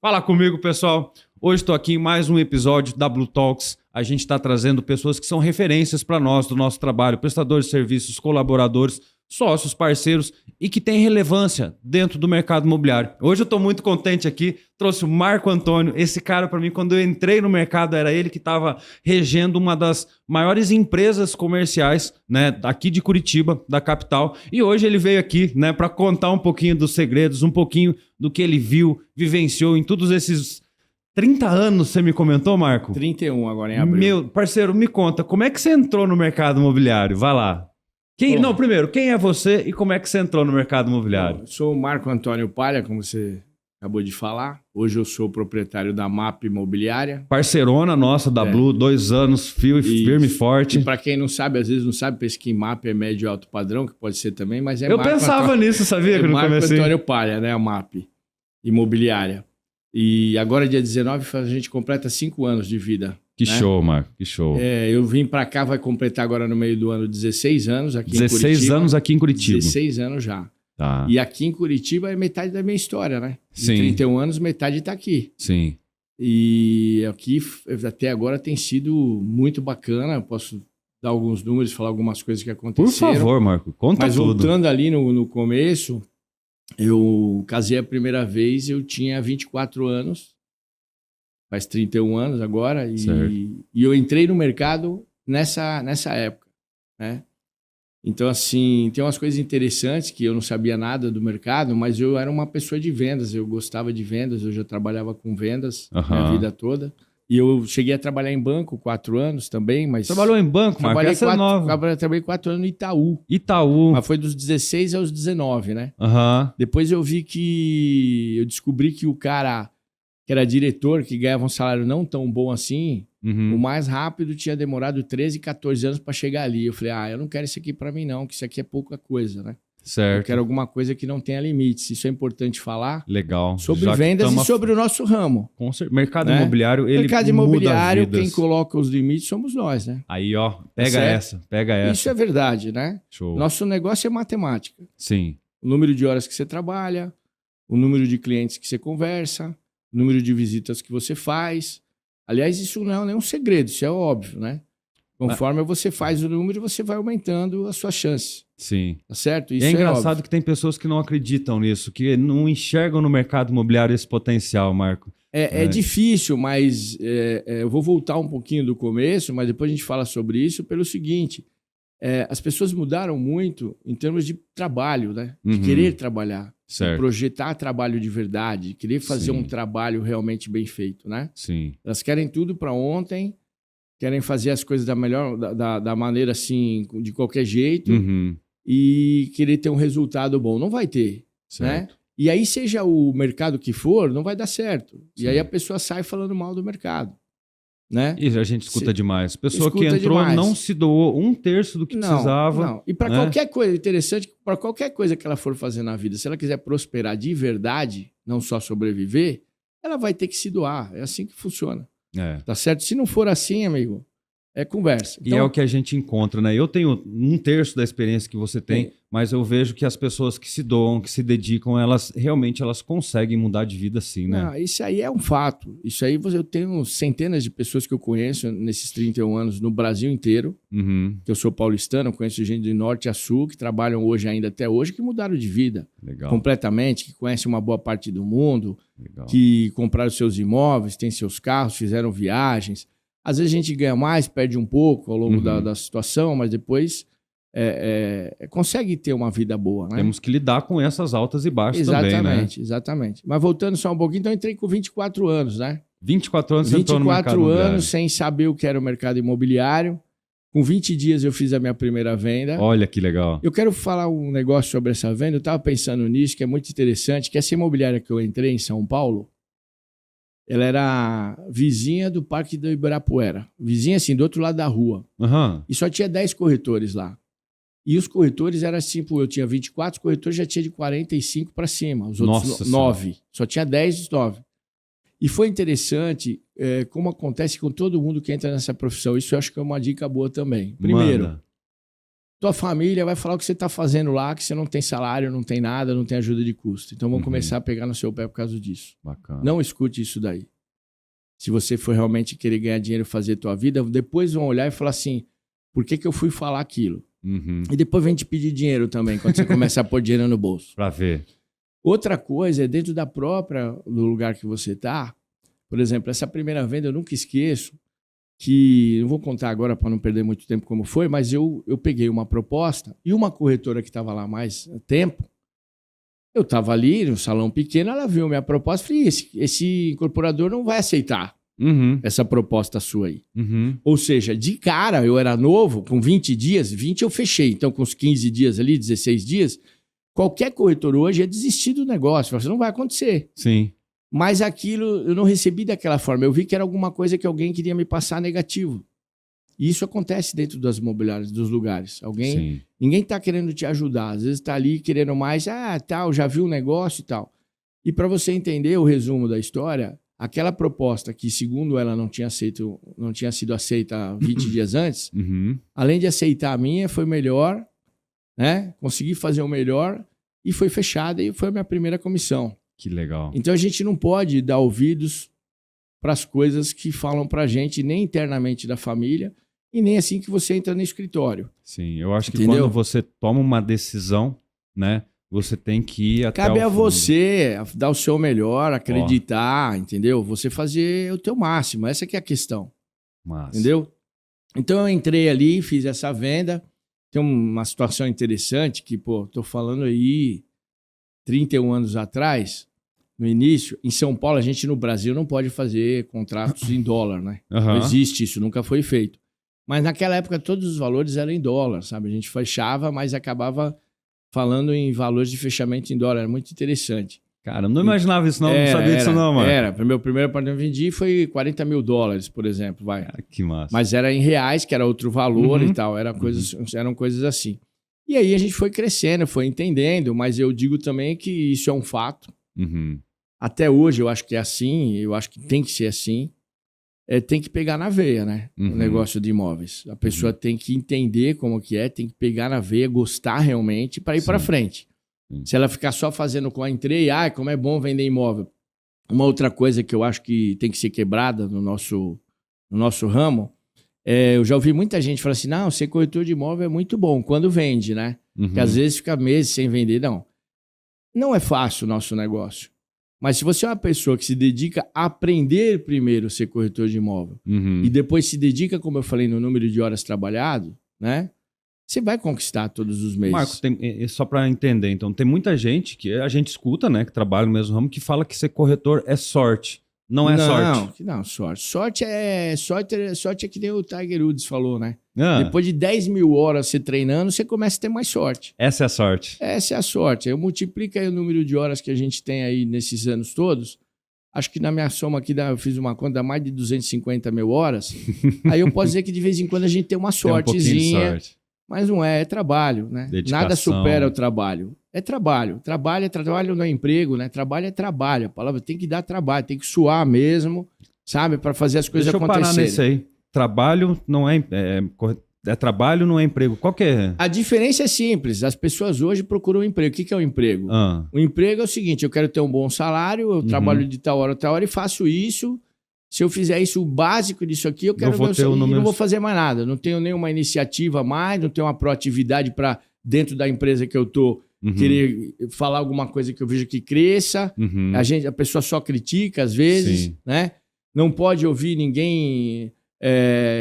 Fala comigo, pessoal. Hoje estou aqui em mais um episódio da Blue Talks. A gente está trazendo pessoas que são referências para nós do nosso trabalho, prestadores de serviços, colaboradores, sócios, parceiros e que têm relevância dentro do mercado imobiliário. Hoje eu estou muito contente aqui, trouxe o Marco Antônio. Esse cara, para mim, quando eu entrei no mercado, era ele que estava regendo uma das maiores empresas comerciais, né, aqui de Curitiba, da capital. E hoje ele veio aqui, né, para contar um pouquinho dos segredos, um pouquinho do que ele viu, vivenciou em todos esses 30 anos, você me comentou, Marco? 31 agora em abril. Meu parceiro, me conta, como é que você entrou no mercado imobiliário? Vai lá. Não, primeiro, quem é você e como é que você entrou no mercado imobiliário? Eu sou o Marco Antônio Palha, como você acabou de falar. Hoje eu sou proprietário da MAP Imobiliária. Parceirona nossa da Blue, 2 anos, firme e forte. E para quem não sabe, às vezes não sabe, pensa que MAP é médio e alto padrão, que pode ser também, mas é Eu Marco pensava Antônio, nisso, sabia? Que no Marco comecei. Antônio Palha, né? A MAP Imobiliária. E agora, dia 19, a gente completa 5 anos de vida. Que né? show, Marco, que show. Eu vim para cá, vai completar agora no meio do ano 16 anos aqui 16 em Curitiba. anos aqui em Curitiba. 16 anos já. Tá. E aqui em Curitiba é metade da minha história, né? De Sim. 31 anos, metade está aqui. Sim. E aqui, até agora, tem sido muito bacana. Eu posso dar alguns números, falar algumas coisas que Por aconteceram. favor, Marco, conta Mas tudo. voltando ali no começo, eu casei a primeira vez, eu tinha 24 anos. Faz 31 anos agora. E eu entrei no mercado nessa época, né? Então, assim, tem umas coisas interessantes que eu não sabia nada do mercado, mas eu era uma pessoa de vendas, eu gostava de vendas, eu já trabalhava com vendas minha vida toda. E eu cheguei a trabalhar em banco 4 anos também, mas... Trabalhou em banco, Marco? Essa é nova. Trabalhei 4 anos no Itaú. Itaú. Mas foi dos 16 aos 19, né? Aham. Depois eu vi que... Eu descobri que o cara que era diretor, que ganhava um salário não tão bom assim... O mais rápido tinha demorado 13, 14 anos para chegar ali. Eu falei, eu não quero isso aqui para mim não, que isso aqui é pouca coisa, né? Certo. Eu quero alguma coisa que não tenha limites. Isso é importante falar. Legal. Sobre vendas e sobre o nosso ramo. Mercado imobiliário, ele mercado muda imobiliário, vidas. quem coloca os limites somos nós, né? Aí, ó, pega essa. Isso é verdade, né? Show. Nosso negócio é matemática. Sim. O número de horas que você trabalha, o número de clientes que você conversa, o número de visitas que você faz. Aliás, isso não é nenhum segredo, isso é óbvio, né? Conforme você faz o número, você vai aumentando as suas chances. Sim. Tá certo? Isso é engraçado óbvio. que tem pessoas que não acreditam nisso, que não enxergam no mercado imobiliário esse potencial, Marco. É difícil, mas eu vou voltar um pouquinho do começo, mas depois a gente fala sobre isso pelo seguinte. As pessoas mudaram muito em termos de trabalho, né? De querer trabalhar. Certo. De projetar trabalho de verdade, de querer fazer Sim. um trabalho realmente bem feito, né? Sim. Elas querem tudo para ontem, querem fazer as coisas da maneira assim, de qualquer jeito, e querer ter um resultado bom. Não vai ter, certo. né? E aí, seja o mercado que for, não vai dar certo. Sim. E aí a pessoa sai falando mal do mercado, né? E a gente escuta demais. Pessoa que Escuta entrou demais. não se doou 1/3 do que precisava. Não. E para qualquer coisa, interessante, para qualquer coisa que ela for fazer na vida, se ela quiser prosperar de verdade, não só sobreviver, ela vai ter que se doar. É assim que funciona. Tá certo? Se não for assim, amigo, é conversa. Então, e é o que a gente encontra, né? Eu tenho 1/3 da experiência que você tem, mas eu vejo que as pessoas que se doam, que se dedicam, elas realmente conseguem mudar de vida sim, né? Não, isso aí é um fato. Isso aí eu tenho centenas de pessoas que eu conheço nesses 31 anos no Brasil inteiro, que eu sou paulistano, conheço gente de norte a sul, que trabalham hoje ainda até hoje, que mudaram de vida. Legal. Completamente, que conhecem uma boa parte do mundo, Legal. Que compraram seus imóveis, têm seus carros, fizeram viagens. Às vezes a gente ganha mais, perde um pouco ao longo da situação, mas depois consegue ter uma vida boa, né? Temos que lidar com essas altas e baixas também, né? Exatamente. Mas voltando só um pouquinho, então eu entrei com 24 anos, né? 24 anos você entrou no mercado imobiliário. 24 anos sem saber o que era o mercado imobiliário. Com 20 dias eu fiz a minha primeira venda. Olha que legal. Eu quero falar um negócio sobre essa venda. Eu estava pensando nisso, que é muito interessante, que essa imobiliária que eu entrei em São Paulo, ela era vizinha do Parque do Ibirapuera. Vizinha, assim, do outro lado da rua. E só tinha 10 corretores lá. E os corretores eram assim, eu tinha 24, os corretores já tinha de 45 para cima. Os outros 9. Só tinha 10 dos 9. E foi interessante como acontece com todo mundo que entra nessa profissão. Isso eu acho que é uma dica boa também. Primeiro, tua família vai falar o que você está fazendo lá, que você não tem salário, não tem nada, não tem ajuda de custo. Então vão começar a pegar no seu pé por causa disso. Bacana. Não escute isso daí. Se você for realmente querer ganhar dinheiro e fazer tua vida, depois vão olhar e falar assim, por que eu fui falar aquilo? E depois vem te pedir dinheiro também, quando você começar a pôr dinheiro no bolso. Pra ver. Outra coisa é dentro do lugar que você está. Por exemplo, essa primeira venda eu nunca esqueço, que não vou contar agora para não perder muito tempo como foi, mas eu peguei uma proposta e uma corretora que estava lá mais tempo, eu estava ali no salão pequeno, ela viu minha proposta e falei, esse incorporador não vai aceitar essa proposta sua aí. Ou seja, de cara, eu era novo, com 20 dias, 20 eu fechei, então com os 15 dias ali, 16 dias, qualquer corretor hoje ia desistir do negócio, isso não vai acontecer. Sim. Mas aquilo eu não recebi daquela forma. Eu vi que era alguma coisa que alguém queria me passar negativo. E isso acontece dentro das imobiliárias, dos lugares. Ninguém está querendo te ajudar. Às vezes está ali querendo mais, tal, já viu o negócio e tal. E para você entender o resumo da história, aquela proposta que, segundo ela, não tinha sido aceita 20 dias antes, além de aceitar a minha, foi melhor, né? Consegui fazer o melhor e foi fechada e foi a minha primeira comissão. Que legal. Então a gente não pode dar ouvidos para as coisas que falam para a gente, nem internamente da família, e nem assim que você entra no escritório. Sim, eu acho que quando você toma uma decisão, né, você tem que ir até Cabe ao a fundo. você dar o seu melhor, acreditar, entendeu? Você fazer o teu máximo, essa que é a questão. Massa. Entendeu? Então eu entrei ali, fiz essa venda. Tem uma situação interessante que, tô falando aí 31 anos atrás, no início, em São Paulo, a gente no Brasil não pode fazer contratos em dólar, né? Não existe isso, nunca foi feito. Mas naquela época todos os valores eram em dólar, sabe? A gente fechava, mas acabava falando em valores de fechamento em dólar. Era muito interessante. Cara, eu não imaginava isso não, não sabia disso não, mano. Meu primeiro apartamento que eu vendi foi 40 mil dólares, por exemplo, vai. Cara, que massa. Mas era em reais, que era outro valor e tal, eram coisas assim. E aí a gente foi crescendo, foi entendendo, mas eu digo também que isso é um fato. Até hoje eu acho que é assim, eu acho que tem que ser assim. Tem que pegar na veia, né? O negócio de imóveis. A pessoa tem que entender como que é, tem que pegar na veia, gostar realmente para ir para frente. Se ela ficar só fazendo com a entrei, como é bom vender imóvel. Uma outra coisa que eu acho que tem que ser quebrada no nosso ramo, eu já ouvi muita gente falar assim, não, ser corretor de imóvel é muito bom quando vende, né? Porque às vezes fica meses sem vender. Não é fácil o nosso negócio. Mas se você é uma pessoa que se dedica a aprender primeiro a ser corretor de imóvel e depois se dedica, como eu falei, no número de horas trabalhado, né? Você vai conquistar todos os meses. Marco, só para entender, então, tem muita gente que a gente escuta, né, que trabalha no mesmo ramo, que fala que ser corretor é sorte. Não é sorte. Não, sorte. Sorte é que nem o Tiger Woods falou, né? Depois de 10 mil horas você treinando, você começa a ter mais sorte. Essa é a sorte. Essa é a sorte. Eu multiplico aí o número de horas que a gente tem aí nesses anos todos. Acho que na minha soma aqui, eu fiz uma conta, dá mais de 250 mil horas. Aí eu posso dizer que de vez em quando a gente tem uma sortezinha. Um sorte. Mas não é trabalho, né? Dedicação. Nada supera o trabalho. É trabalho. Trabalho não é emprego, né? Trabalho é trabalho. A palavra tem que dar trabalho, tem que suar mesmo, sabe? Para fazer as coisas acontecerem. Deixa eu parar nisso aí. Trabalho não é trabalho, não é emprego. Qual que é? A diferença é simples. As pessoas hoje procuram um emprego. O que é um emprego? O emprego é o seguinte, eu quero ter um bom salário, eu trabalho de tal hora e faço isso. Se eu fizer isso, o básico disso aqui, eu quero ver o número... não vou fazer mais nada. Não tenho nenhuma iniciativa mais, não tenho uma proatividade para, dentro da empresa que eu estou, querer falar alguma coisa que eu vejo que cresça. A pessoa só critica, às vezes, né? Não pode ouvir ninguém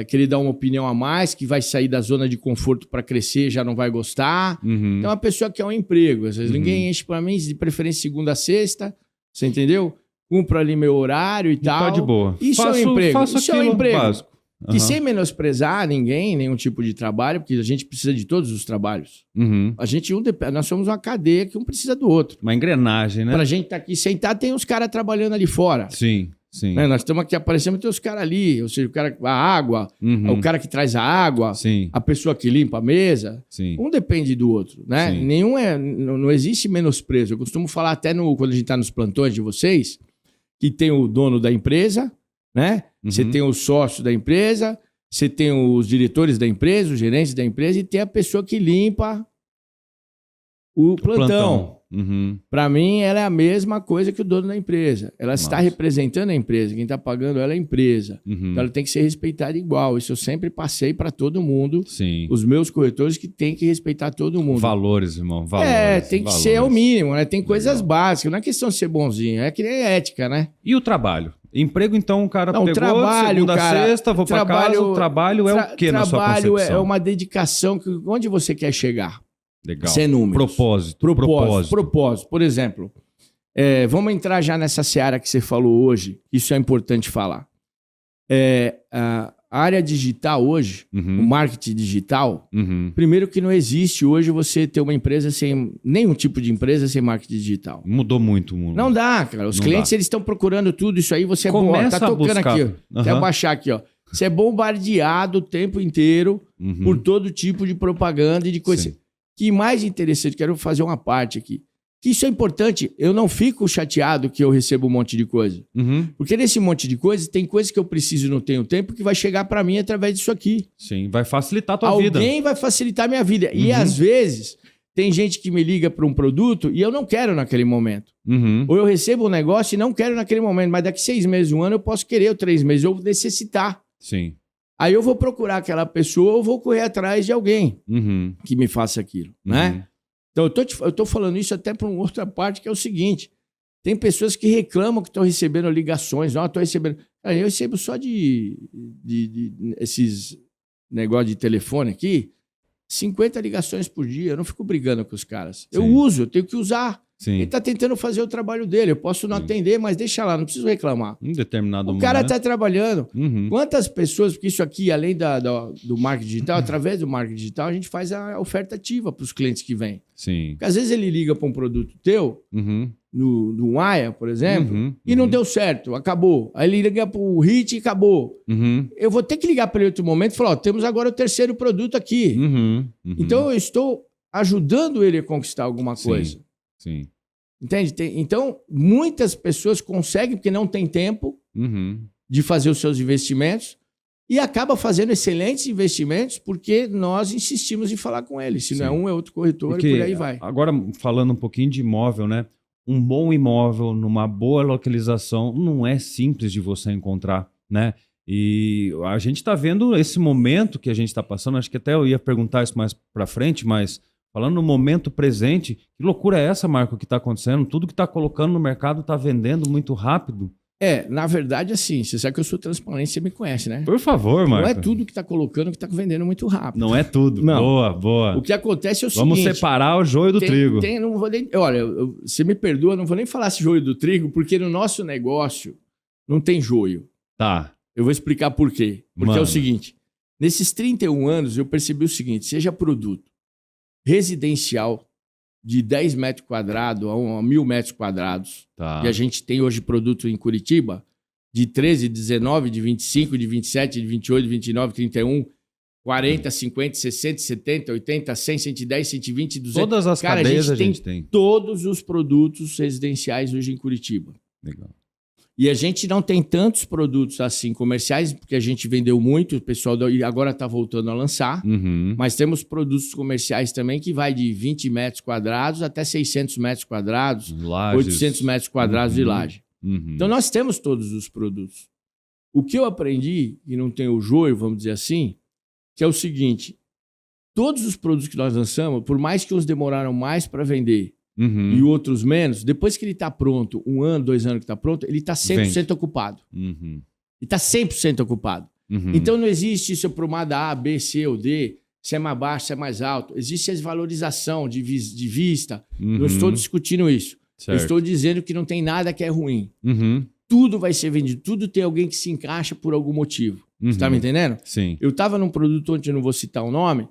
querer dar uma opinião a mais, que vai sair da zona de conforto para crescer, já não vai gostar. Então, a pessoa quer um emprego. Às vezes, ninguém enche para mim, de preferência segunda a sexta, você entendeu? Cumpro ali meu horário e tal. Tá de boa. Isso é um emprego. Isso é um emprego básico. Que sem menosprezar ninguém, nenhum tipo de trabalho, porque a gente precisa de todos os trabalhos. Nós somos uma cadeia que um precisa do outro. Uma engrenagem, né? Pra gente estar aqui sentado, tem uns caras trabalhando ali fora. Sim. Né? Nós estamos aqui aparecendo, tem os caras ali. Ou seja, o cara, a água, o cara que traz a água, a pessoa que limpa a mesa. Um depende do outro, né? Não existe menosprezo. Eu costumo falar até quando a gente está nos plantões de vocês, que tem o dono da empresa, né? Você tem o sócio da empresa, você tem os diretores da empresa, os gerentes da empresa, e tem a pessoa que limpa o plantão. Uhum. Para mim, ela é a mesma coisa que o dono da empresa. Ela está representando a empresa. Quem está pagando ela é a empresa. Uhum. Então, ela tem que ser respeitada igual. Isso eu sempre passei para todo mundo. Sim. Os meus corretores que têm que respeitar todo mundo. Valores, irmão. Valores, tem que ser o mínimo, né? Tem coisas básicas. Não é questão de ser bonzinho. É que nem ética, né? E o trabalho? Emprego, então, o cara Não, pegou trabalho, segunda a cara, sexta, vou para casa. O trabalho é o quê na sua concepção? Trabalho é uma dedicação. Onde você quer chegar? Legal. Sem números. Propósito. Por exemplo, vamos entrar já nessa seara que você falou hoje. Isso é importante falar. A área digital hoje, o marketing digital, primeiro que não existe hoje você ter uma empresa sem... Nenhum tipo de empresa sem marketing digital. Mudou muito o mundo. Não dá, cara. Os clientes eles estão procurando tudo isso aí. Você tá tocando aqui. Ó. Quer baixar aqui, ó. Você é bombardeado o tempo inteiro por todo tipo de propaganda e de coisa. Sim. Que mais interessante, quero fazer uma parte aqui. Que isso é importante. Eu não fico chateado que eu recebo um monte de coisa. Porque nesse monte de coisa, tem coisas que eu preciso e não tenho tempo que vai chegar para mim através disso aqui. Sim, vai facilitar a tua vida. Alguém vai facilitar a minha vida. E às vezes, tem gente que me liga para um produto e eu não quero naquele momento. Ou eu recebo um negócio e não quero naquele momento. Mas daqui 6 meses, 1 ano, eu posso querer, ou 3 meses, ou necessitar. Sim. Aí eu vou procurar aquela pessoa ou vou correr atrás de alguém que me faça aquilo, né? Então eu tô falando isso até para uma outra parte, que é o seguinte. Tem pessoas que reclamam que estão recebendo ligações. Não, estou recebendo... Eu recebo só de esses negócios de telefone aqui, 50 ligações por dia. Eu não fico brigando com os caras. Sim. Eu tenho que usar. Sim. Ele está tentando fazer o trabalho dele. Eu posso não atender, mas deixa lá, não preciso reclamar. Em determinado momento. O cara está trabalhando. Quantas pessoas, porque isso aqui, além do marketing digital, através do marketing digital, a gente faz a oferta ativa para os clientes que vêm. Sim. Porque às vezes ele liga para um produto teu, no Wire, por exemplo, e não deu certo, acabou. Aí ele liga para o Hit e acabou. Eu vou ter que ligar para ele em outro momento e falar, temos agora o terceiro produto aqui. Então eu estou ajudando ele a conquistar alguma coisa. Sim. Entende? Então, muitas pessoas conseguem, porque não tem tempo de fazer os seus investimentos, e acaba fazendo excelentes investimentos porque nós insistimos em falar com eles. Se não é um, é outro corretor, porque, e por aí vai. Agora, falando um pouquinho de imóvel, né? Um bom imóvel numa boa localização não é simples de você encontrar, né? E a gente está vendo esse momento que a gente está passando, acho que até eu ia perguntar isso mais para frente, mas... Falando no momento presente, que loucura é essa, Marco, que está acontecendo? Tudo que está colocando no mercado está vendendo muito rápido? Na verdade, assim, você sabe que eu sou transparente, você me conhece, né? Por favor, Marco. Não é tudo que está colocando que está vendendo muito rápido. Não é tudo. Não. Boa. O que acontece é o seguinte... Vamos separar o joio do trigo. Não vou nem, olha, você me perdoa, não vou nem falar esse joio do trigo, porque no nosso negócio não tem joio. Tá. Eu vou explicar por quê. Porque é o seguinte, nesses 31 anos eu percebi o seguinte, seja produto residencial de 10 metros quadrados a 1.000 metros quadrados. Tá. E a gente tem hoje produto em Curitiba de 13, 19, de 25, de 27, de 28, de 29, 31, 40, 50, 60, 70, 80, 100, 110, 120, 200. Todas as cadeias a gente tem. Todos os produtos residenciais hoje em Curitiba. Legal. E a gente não tem tantos produtos assim comerciais, porque a gente vendeu muito, o pessoal agora está voltando a lançar, mas temos produtos comerciais também que vai de 20 metros quadrados até 600 metros quadrados, Lages. 800 metros quadrados de laje. Então nós temos todos os produtos. O que eu aprendi, e não tem o joio, vamos dizer assim, que é o seguinte, todos os produtos que nós lançamos, por mais que uns demoraram mais para vender, e outros menos, depois que ele está pronto, 1 ano, 2 anos que está pronto, ele está 100% ocupado. Ele está 100% ocupado. Então não existe isso aprumada A, B, C ou D, se é mais baixo, se é mais alto. Existe a valorização de vista. Não estou discutindo isso. Certo. Eu estou dizendo que não tem nada que é ruim. Tudo vai ser vendido, tudo tem alguém que se encaixa por algum motivo. Você está me entendendo? Sim. Eu estava num produto onde eu não vou citar o nome,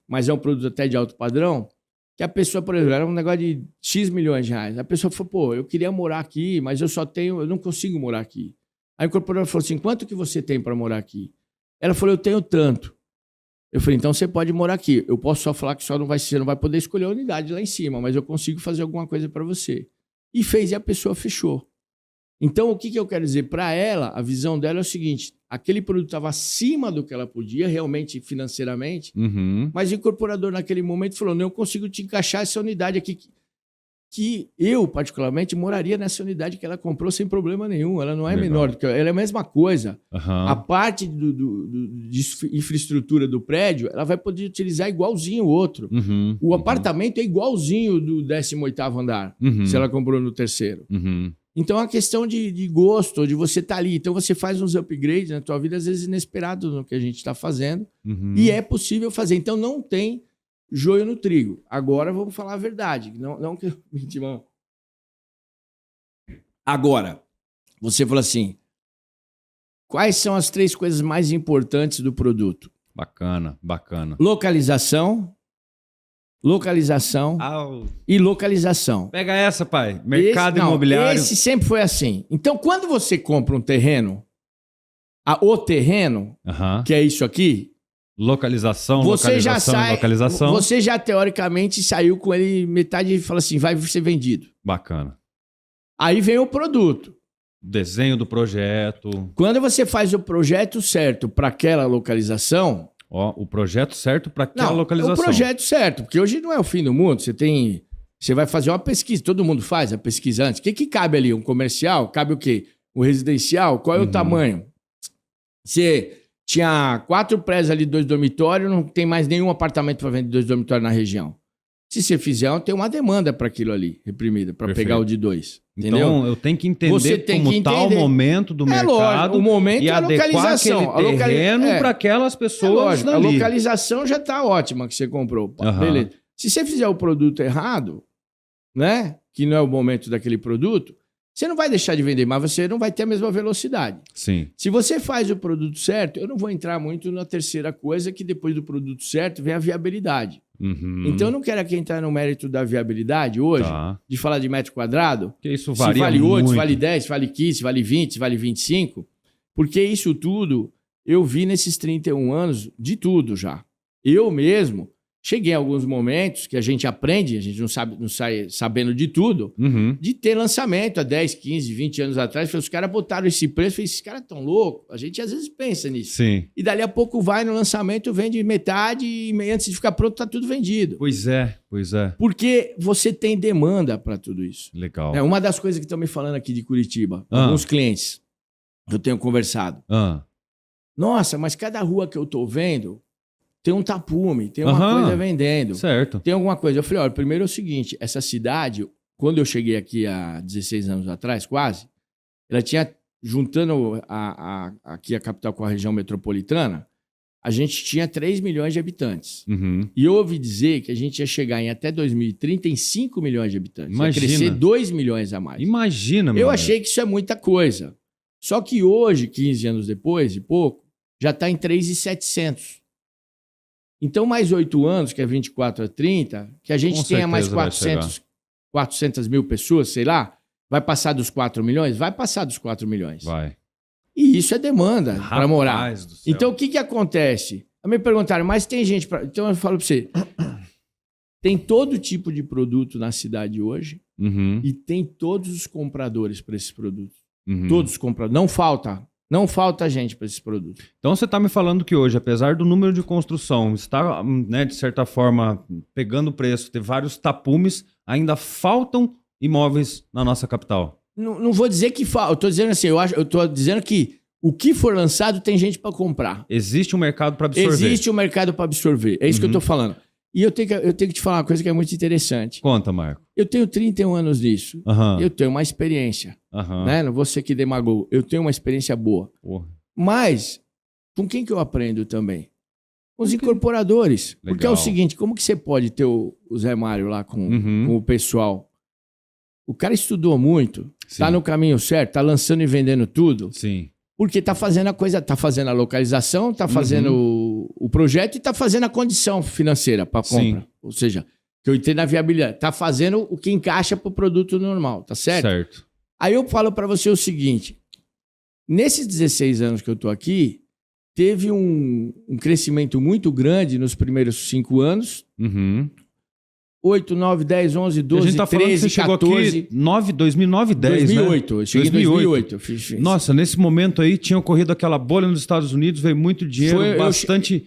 mas é um produto até de alto padrão, que a pessoa, por exemplo, era um negócio de X milhões de reais. A pessoa falou, pô, eu queria morar aqui, mas eu não consigo morar aqui. Aí o incorporador falou assim, quanto que você tem para morar aqui? Ela falou, eu tenho tanto. Eu falei, então você pode morar aqui. Eu posso só falar que você não vai poder escolher a unidade lá em cima, mas eu consigo fazer alguma coisa para você. E fez e a pessoa fechou. Então, o que eu quero dizer? Para ela, a visão dela é o seguinte, aquele produto estava acima do que ela podia, realmente, financeiramente, mas o incorporador, naquele momento, falou, não, eu consigo te encaixar essa unidade aqui, que eu, particularmente, moraria nessa unidade que ela comprou sem problema nenhum. Ela não é menor do que ela é a mesma coisa. A parte de infraestrutura do prédio, ela vai poder utilizar igualzinho o outro. O apartamento é igualzinho do 18º andar, se ela comprou no 3º. Então, é uma questão de gosto, de você estar ali. Então, você faz uns upgrades na tua vida, às vezes inesperados no que a gente está fazendo. E é possível fazer. Então, não tem joio no trigo. Agora, vamos falar a verdade. Não que... Agora, você falou assim, quais são as 3 coisas mais importantes do produto? Bacana, bacana. Localização e localização. Pega essa, pai. Mercado imobiliário. Esse sempre foi assim. Então, quando você compra um terreno, o terreno, que é isso aqui, localização. Você já teoricamente saiu com ele metade e fala assim, vai ser vendido. Bacana. Aí vem o produto. Desenho do projeto. Quando você faz o projeto certo para aquela localização... O projeto certo para aquela localização. O projeto certo, porque hoje não é o fim do mundo. Você vai fazer uma pesquisa, todo mundo faz a pesquisa antes. O que cabe ali? Um comercial? Cabe o quê? Um residencial? Qual é o tamanho? Você tinha 4 prédios ali, 2 dormitórios, não tem mais nenhum apartamento para vender 2 dormitórios na região. Se você fizer, tem uma demanda para aquilo ali, reprimida, para pegar o de 2. Entendeu? Então, eu tenho que entender o momento do mercado. Lógico, o momento e a localização. Aquele terreno para aquelas pessoas a localização já está ótima que você comprou. Beleza. Se você fizer o produto errado, né, que não é o momento daquele produto, você não vai deixar de vender, mas você não vai ter a mesma velocidade. Sim. Se você faz o produto certo, eu não vou entrar muito na terceira coisa, que depois do produto certo vem a viabilidade. Então, eu não quero aqui entrar no mérito da viabilidade hoje, de falar de metro quadrado. Que isso varia se vale 8, muito. se vale 10, se vale 15, se vale 20, se vale 25. Porque isso tudo eu vi nesses 31 anos de tudo já. Eu mesmo cheguei em alguns momentos que a gente aprende, a gente não sai sabendo de tudo, de ter lançamento há 10, 15, 20 anos atrás. Os caras botaram esse preço, esses caras tão loucos. A gente às vezes pensa nisso. Sim. E dali a pouco vai no lançamento, vende metade e antes de ficar pronto tá tudo vendido. Pois é. Porque você tem demanda para tudo isso. Legal. Uma das coisas que estão me falando aqui de Curitiba, alguns clientes que eu tenho conversado. Nossa, mas cada rua que eu tô vendo tem um tapume, tem uma coisa vendendo. Certo. Tem alguma coisa. Eu falei, olha, primeiro é o seguinte, essa cidade, quando eu cheguei aqui há 16 anos atrás, quase, ela tinha, juntando aqui a capital com a região metropolitana, a gente tinha 3 milhões de habitantes. E eu ouvi dizer que a gente ia chegar em até 2030 em 5 milhões de habitantes. Imagina. Ia crescer 2 milhões a mais. Imagina, meu Eu amigo. achei que isso é muita coisa. Só que hoje, 15 anos depois, e pouco, já está em 3.700. Então, mais 8 anos, que é 24 a 30, que a gente tenha mais 400 mil pessoas, sei lá, vai passar dos 4 milhões? Vai passar dos 4 milhões. Vai. E isso é demanda para morar. Do céu. Então, o que acontece? Me perguntaram, mas tem gente... Então, eu falo para você, tem todo tipo de produto na cidade hoje e tem todos os compradores para esses produtos. Todos os compradores. Não falta gente para esses produtos. Então você está me falando que hoje, apesar do número de construção estar, né, de certa forma, pegando preço, ter vários tapumes, ainda faltam imóveis na nossa capital. Não vou dizer que falta. Eu estou dizendo assim, eu estou dizendo que o que for lançado tem gente para comprar. Existe um mercado para absorver. Existe um mercado para absorver. É isso que eu estou falando. E eu tenho que te falar uma coisa que é muito interessante. Conta, Marco. Eu tenho 31 anos nisso. Eu tenho uma experiência. Né? Não vou ser que demagogo. Eu tenho uma experiência boa. Mas, com quem que eu aprendo também? Com os incorporadores. Legal. Porque é o seguinte, como que você pode ter o Zé Mário lá com o pessoal? O cara estudou muito, está no caminho certo, está lançando e vendendo tudo. Sim. Porque está fazendo a coisa, está fazendo a localização, está fazendo o projeto e está fazendo a condição financeira para compra. Sim. Ou seja, que eu entendo na viabilidade. Está fazendo o que encaixa para o produto normal, tá certo? Certo. Aí eu falo para você o seguinte, nesses 16 anos que eu estou aqui, teve um crescimento muito grande nos primeiros 5 anos, 8, 9, 10, 11, 12, a gente tá falando 13, que você 14... chegou aqui 2009, 10, 2008, né? eu cheguei em 2008. Nossa, nesse momento aí tinha ocorrido aquela bolha nos Estados Unidos, veio muito dinheiro, bastante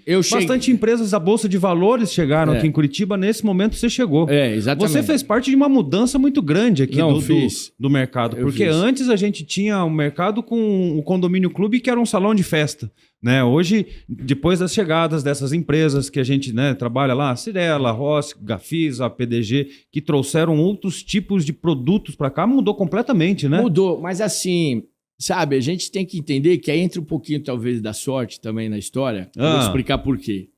empresas da Bolsa de Valores chegaram aqui em Curitiba, nesse momento você chegou. Exatamente. Você fez parte de uma mudança muito grande aqui do mercado, porque antes a gente tinha um mercado com o Condomínio Clube, que era um salão de festa. Né? Hoje, depois das chegadas dessas empresas que a gente, né, trabalha lá, Cirela, Ross, Gafisa, PDG, que trouxeram outros tipos de produtos para cá, mudou completamente, né? Mudou, mas assim, sabe, a gente tem que entender que aí entra um pouquinho talvez da sorte também na história. Vou explicar por quê.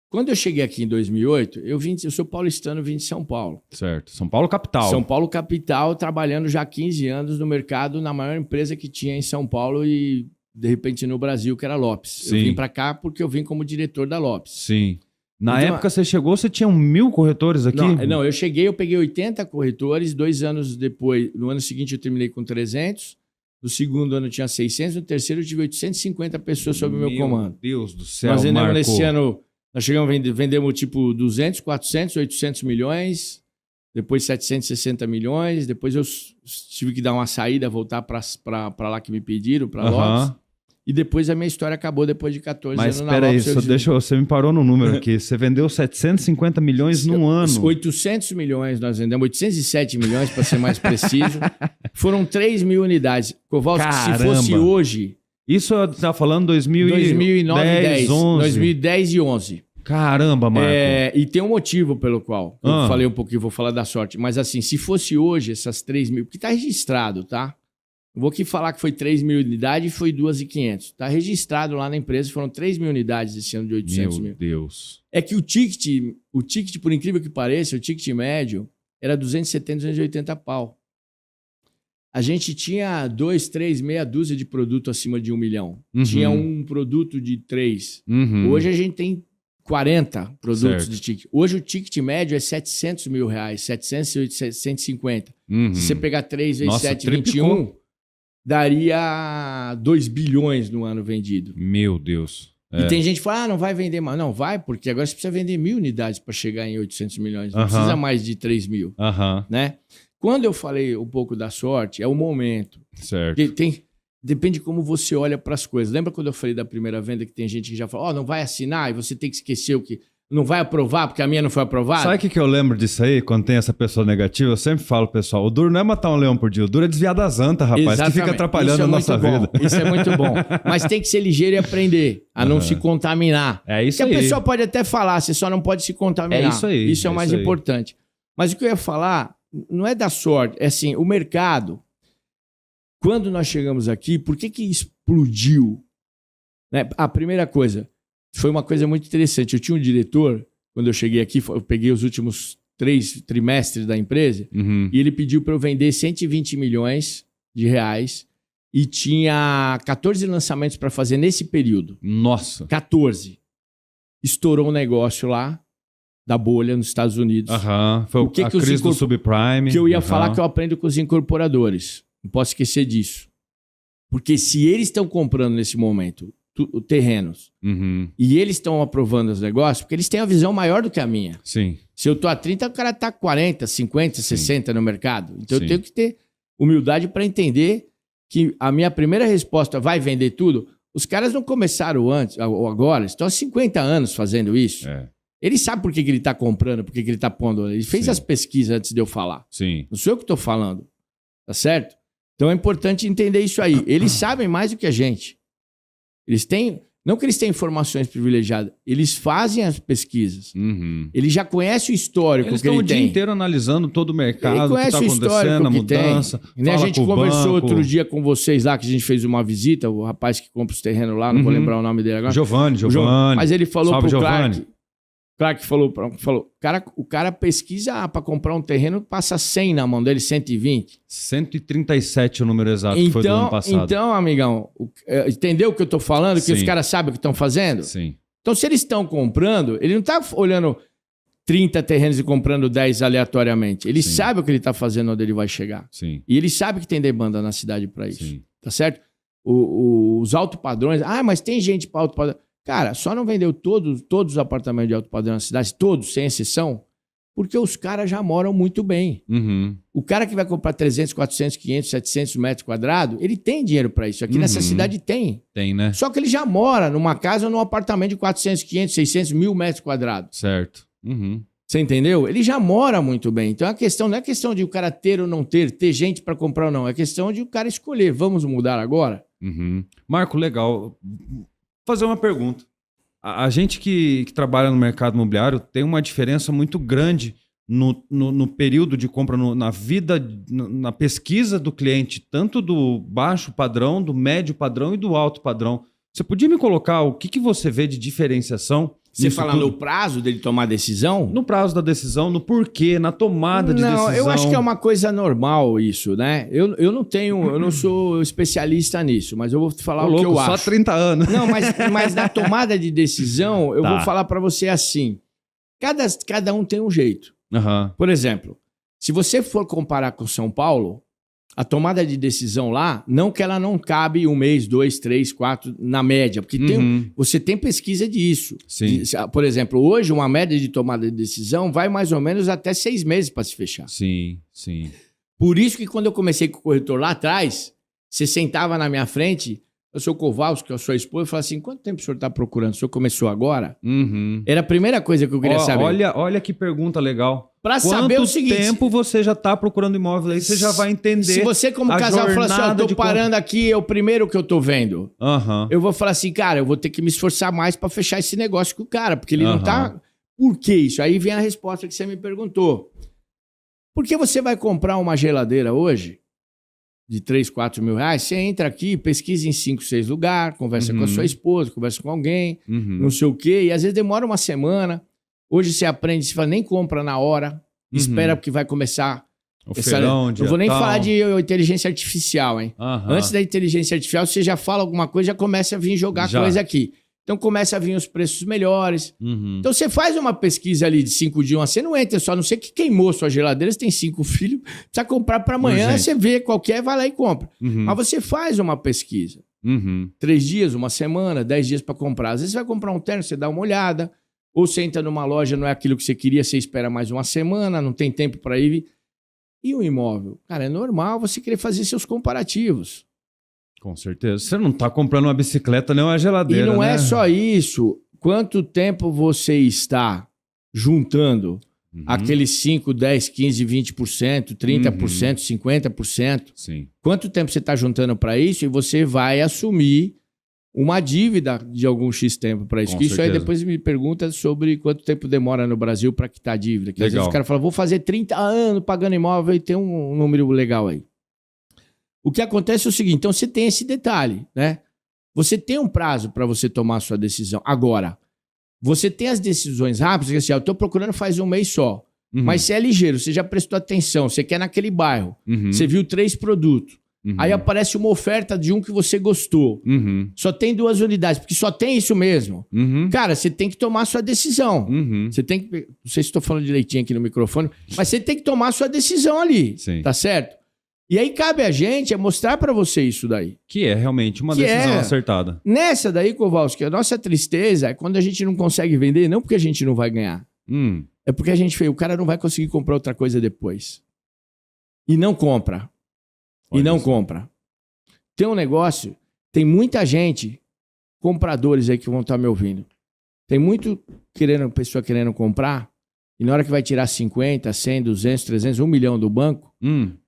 Quando eu cheguei aqui em 2008, eu sou paulistano, vim de São Paulo. Certo, São Paulo capital. São Paulo capital, trabalhando já há 15 anos no mercado, na maior empresa que tinha em São Paulo e de repente no Brasil, que era a Lopes. Sim. Eu vim para cá porque eu vim como diretor da Lopes. Sim. Na época você chegou, você tinha 1.000 corretores aqui? Não, eu cheguei, eu peguei 80 corretores, 2 anos depois, no ano seguinte eu terminei com 300, no segundo ano eu tinha 600, no terceiro eu tive 850 pessoas sob o meu comando. Meu Deus do céu, Nós vendemos Marco. Nesse ano, nós chegamos, vendemos tipo 200, 400, 800 milhões, depois 760 milhões, depois eu tive que dar uma saída, voltar para lá que me pediram, para Lopes. E depois a minha história acabou depois de 14 anos na Lopes. Mas espera aí, você me parou no número aqui. Você vendeu 750 milhões num ano. 800 milhões nós vendemos, 807 milhões para ser mais preciso. Foram 3 mil unidades. Kowalski, se fosse hoje... Isso você está falando 2009, 10, 11. 2010 e 11. Caramba, Marco. E tem um motivo pelo qual eu falei um pouquinho, vou falar da sorte. Mas assim, se fosse hoje essas 3 mil... Porque está registrado, tá? Vou aqui falar que foi 3 mil unidades e foi 2.500. Está registrado lá na empresa, foram 3 mil unidades esse ano de 800 mil. Meu Deus. É que o ticket, por incrível que pareça, o ticket médio era 270, 280 pau. A gente tinha 2, 3, meia dúzia de produto acima de 1 milhão. Tinha um produto de 3. Hoje a gente tem 40 produtos de ticket. Hoje o ticket médio é 700 mil reais, 700, 750. Se você pegar 3 vezes 7, 21... daria 2 bilhões no ano vendido. Meu Deus. E tem gente que fala, não vai vender mais. Não, vai, porque agora você precisa vender 1.000 unidades para chegar em 800 milhões. Não precisa mais de 3 mil. Né? Quando eu falei um pouco da sorte, é o momento. Certo. Depende de como você olha para as coisas. Lembra quando eu falei da primeira venda que tem gente que já fala, não vai assinar e você tem que esquecer o que... Não vai aprovar porque a minha não foi aprovada? Sabe o que eu lembro disso aí, quando tem essa pessoa negativa? Eu sempre falo, pessoal, o duro não é matar um leão por dia, o duro é desviar das antas, rapaz, Exatamente. Que fica atrapalhando a nossa vida. Isso é muito bom. Mas tem que ser ligeiro e aprender a não se contaminar. É isso aí. Porque a pessoa pode até falar, você só não pode se contaminar. É isso aí. Isso é o mais importante. Mas o que eu ia falar não é da sorte, é assim, o mercado, quando nós chegamos aqui, por que explodiu? Né? A primeira coisa, foi uma coisa muito interessante. Eu tinha um diretor... Quando eu cheguei aqui, eu peguei os últimos 3 trimestres da empresa e ele pediu para eu vender 120 milhões de reais e tinha 14 lançamentos para fazer nesse período. Nossa! 14. Estourou um negócio lá da bolha nos Estados Unidos. Foi a crise do subprime. Que eu ia falar que eu aprendo com os incorporadores. Não posso esquecer disso. Porque se eles estão comprando nesse momento... terrenos. E eles estão aprovando os negócios porque eles têm uma visão maior do que a minha. Sim. Se eu tô a 30, o cara tá 40, 50, 60 no mercado. Então eu tenho que ter humildade para entender que a minha primeira resposta vai vender tudo. Os caras não começaram antes ou agora, estão há 50 anos fazendo isso. Ele sabe por que ele está comprando, por que ele está pondo. Ele fez as pesquisas antes de eu falar. Não sou eu que estou falando. Tá certo? Então é importante entender isso aí. Eles sabem mais do que a gente. Eles têm, não que eles tenham informações privilegiadas, eles fazem as pesquisas. Eles já conhecem o histórico que ele tem. Eles estão o dia inteiro analisando todo o mercado, o que está acontecendo, a mudança. A gente conversou outro dia com vocês lá, que a gente fez uma visita, o rapaz que compra os terrenos lá, não vou lembrar o nome dele agora. Giovanni. Mas ele falou pro Clark falou, o cara pesquisa para comprar um terreno, passa 100 na mão dele, 120. 137 o número exato que foi do ano passado. Então, amigão, entendeu o que eu tô falando? Que os caras sabem o que estão fazendo? Sim. Então, se eles estão comprando, ele não tá olhando 30 terrenos e comprando 10 aleatoriamente. Ele sabe o que ele tá fazendo, onde ele vai chegar. Sim. E ele sabe que tem demanda na cidade para isso. Tá certo? Os alto padrões, mas tem gente para alto padrão. Cara, só não vendeu todos os apartamentos de alto padrão na cidade, todos, sem exceção, Porque os caras já moram muito bem. Uhum. O cara que vai comprar 300, 400, 500, 700 metros quadrados, ele tem dinheiro para isso. Aqui nessa cidade tem. Tem, né? Só que ele já mora numa casa ou num apartamento de 400, 500, 600, 1.000 metros quadrados. Certo. Uhum. Você entendeu? Ele já mora muito bem. Então a questão não é questão de o cara ter ou não ter gente para comprar ou não. É questão de o cara escolher. Vamos mudar agora? Uhum. Marco, legal. Vou fazer uma pergunta. A gente que trabalha no mercado imobiliário tem uma diferença muito grande no período de compra, na vida, na pesquisa do cliente, tanto do baixo padrão, do médio padrão e do alto padrão. Você podia me colocar o que você vê de diferenciação? Você fala no prazo dele tomar decisão? No prazo da decisão, no porquê, na tomada de decisão. Não, eu acho que é uma coisa normal isso, né? Eu não sou especialista nisso, mas eu vou te falar o que eu acho. Só 30 anos. Não, mas na tomada de decisão, eu vou falar para você assim. Cada um tem um jeito. Uhum. Por exemplo, se você for comparar com São Paulo, a tomada de decisão lá, não que ela não cabe 1 mês, 2, 3, 4, na média, porque você tem pesquisa disso. Sim. Por exemplo, hoje uma média de tomada de decisão vai mais ou menos até 6 meses para se fechar. Sim, sim. Por isso que quando eu comecei com o corretor lá atrás, você sentava na minha frente, o seu Kowalski, que é a sua esposa, e falava assim, quanto tempo o senhor está procurando? O senhor começou agora? Uhum. Era a primeira coisa que eu queria saber. Olha que pergunta legal. Para saber o seguinte... Quanto tempo você já está procurando imóvel? Aí você já vai entender. Se você, como casal, falar assim, eu tô parando aqui, é o primeiro que eu tô vendo. Uhum. Eu vou falar assim, cara, eu vou ter que me esforçar mais para fechar esse negócio com o cara, porque ele não tá... Por que isso? Aí vem a resposta que você me perguntou. Por que você vai comprar uma geladeira hoje de 3, 4 mil reais? Você entra aqui, pesquisa em 5, 6 lugares, conversa com a sua esposa, conversa com alguém, não sei o quê, e às vezes demora uma semana. Hoje você aprende, você fala, nem compra na hora, espera porque vai começar... Eu vou nem falar de inteligência artificial, hein? Antes da inteligência artificial, você já fala alguma coisa, já começa a vir jogar coisa aqui. Então começa a vir os preços melhores. Então você faz uma pesquisa ali de 5 dias, você não entra só, não sei que queimou sua geladeira, você tem 5 filhos, precisa comprar para amanhã, você vê qualquer, vai lá e compra. Mas você faz uma pesquisa. 3 dias, uma semana, 10 dias para comprar. Às vezes você vai comprar um terno, você dá uma olhada, ou você entra numa loja, não é aquilo que você queria, você espera mais uma semana, não tem tempo para ir. E o imóvel? Cara, é normal você querer fazer seus comparativos. Com certeza. Você não está comprando uma bicicleta nem uma geladeira, e não né? é só isso. Quanto tempo você está juntando aqueles 5, 10, 15, 20%, 30%, 50%? Sim. Quanto tempo você está juntando para isso e você vai assumir uma dívida de algum X tempo para isso? Isso aí depois me pergunta sobre quanto tempo demora no Brasil para quitar a dívida. Que às vezes o cara fala, vou fazer 30 anos pagando imóvel e tem um número legal aí. O que acontece é o seguinte, então você tem esse detalhe, né? Você tem um prazo para você tomar a sua decisão. Agora, você tem as decisões rápidas, que assim, eu estou procurando faz 1 mês só, mas você é ligeiro, você já prestou atenção, você quer naquele bairro, você viu 3 produtos, aí aparece uma oferta de um que você gostou, só tem 2 unidades, porque só tem isso mesmo. Cara, você tem que tomar a sua decisão. Você tem que, não sei se estou falando direitinho aqui no microfone, mas você tem que tomar a sua decisão ali, tá certo? E aí cabe a gente mostrar para você isso daí. Que é realmente uma decisão acertada. Nessa daí, Kowalski, a nossa tristeza é quando a gente não consegue vender, não porque a gente não vai ganhar. É porque a gente fez, o cara não vai conseguir comprar outra coisa depois. E não compra. Compra. Tem um negócio, tem muita gente, compradores aí que vão estar me ouvindo. Tem pessoa querendo comprar, e na hora que vai tirar 50, 100, 200, 300, 1 milhão do banco,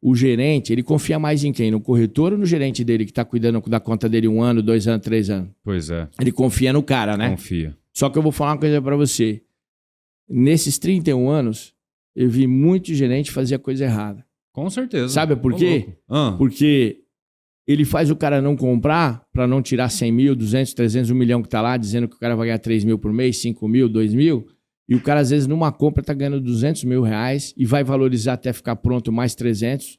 o gerente, ele confia mais em quem? No corretor ou no gerente dele que está cuidando da conta dele 1 ano, 2 anos, 3 anos? Pois é. Ele confia no cara, né? Confia. Só que eu vou falar uma coisa para você. Nesses 31 anos, eu vi muito gerente fazer a coisa errada. Com certeza. Sabe por quê? Porque ele faz o cara não comprar para não tirar 100 mil, 200, 300, 1 milhão que está lá, dizendo que o cara vai ganhar 3 mil por mês, 5 mil, 2 mil... E o cara, às vezes, numa compra, está ganhando 200 mil reais e vai valorizar até ficar pronto mais 300.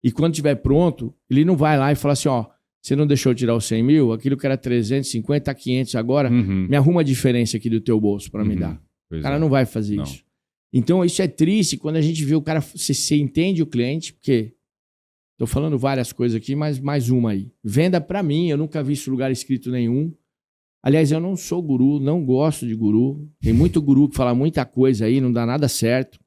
E quando estiver pronto, ele não vai lá e fala assim, ó, você não deixou tirar os 100 mil? Aquilo que era 350, 500 agora, me arruma a diferença aqui do teu bolso para me dar. O cara não vai fazer isso. Então, isso é triste quando a gente vê o cara... Você entende o cliente, porque... Estou falando várias coisas aqui, mas mais uma aí. Venda para mim, eu nunca vi isso em lugar escrito nenhum. Aliás, eu não sou guru, não gosto de guru. Tem muito guru que fala muita coisa aí, não dá nada certo.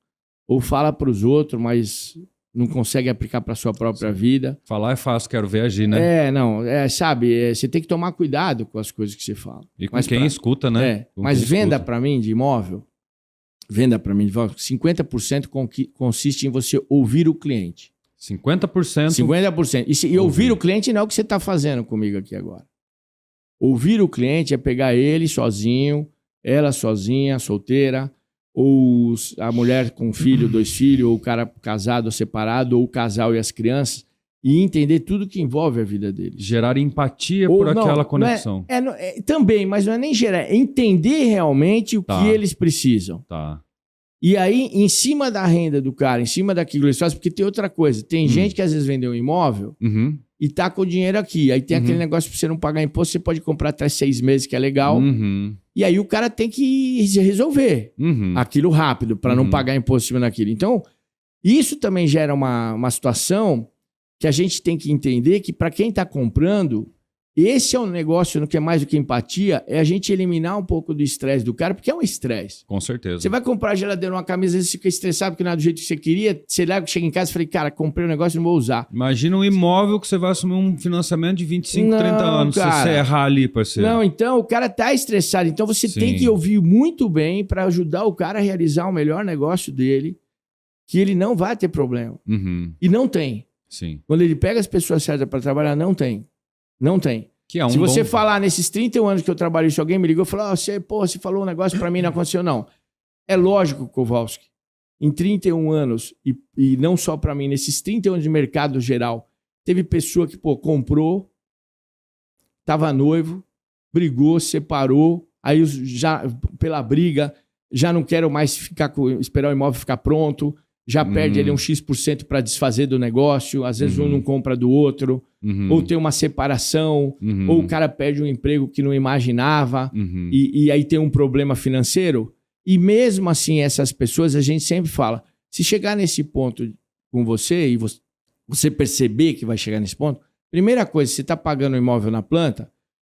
ou fala para os outros, mas não consegue aplicar para sua própria vida. Falar é fácil, quero ver agir, né? Sabe, você tem que tomar cuidado com as coisas que você fala. E com quem escuta, né? Mas venda para mim de imóvel, 50% consiste em você ouvir o cliente. 50%? 50%. E ouvir o cliente não é o que você está fazendo comigo aqui agora. Ouvir o cliente é pegar ele sozinho, ela sozinha, solteira, ou a mulher com um filho, 2 filhos, ou o cara casado ou separado, ou o casal e as crianças, e entender tudo que envolve a vida dele. Gerar empatia por aquela conexão. Também, mas não é nem gerar, é entender realmente o que eles precisam. Tá. E aí, em cima da renda do cara, em cima daquilo que eles fazem, porque tem outra coisa, tem gente que às vezes vendeu um imóvel e tá com o dinheiro aqui. Aí tem aquele negócio pra você não pagar imposto, você pode comprar até 6 meses, que é legal. E aí o cara tem que resolver aquilo rápido para não pagar imposto em cima daquilo. Então, isso também gera uma situação que a gente tem que entender que para quem está comprando, esse é um negócio que é mais do que empatia, é a gente eliminar um pouco do estresse do cara, porque é um estresse. Com certeza. Você vai comprar a geladeira, uma camisa, você fica estressado porque não é do jeito que você queria, você chega em casa e fala, cara, comprei um negócio e não vou usar. Imagina um imóvel que você vai assumir um financiamento de 25, 30 anos, cara, se você errar ali, parceiro. Não, então o cara tá estressado, então você tem que ouvir muito bem para ajudar o cara a realizar o melhor negócio dele, que ele não vai ter problema. E não tem. Sim. Quando ele pega as pessoas certas para trabalhar, não tem. Não tem. Se você falar nesses 31 anos que eu trabalhei, se alguém me ligou e falou, você falou um negócio para mim, não aconteceu, não. É lógico, Kowalski, em 31 anos, e não só para mim, nesses 31 anos de mercado geral, teve pessoa que, comprou, tava noivo, brigou, separou, aí já, pela briga, já não quero mais esperar o imóvel ficar pronto, já perde ali um X% para desfazer do negócio, às vezes um não compra do outro, ou tem uma separação, ou o cara perde um emprego que não imaginava, e aí tem um problema financeiro. E mesmo assim, essas pessoas, a gente sempre fala, se chegar nesse ponto com você, e você perceber que vai chegar nesse ponto, primeira coisa, você está pagando o imóvel na planta,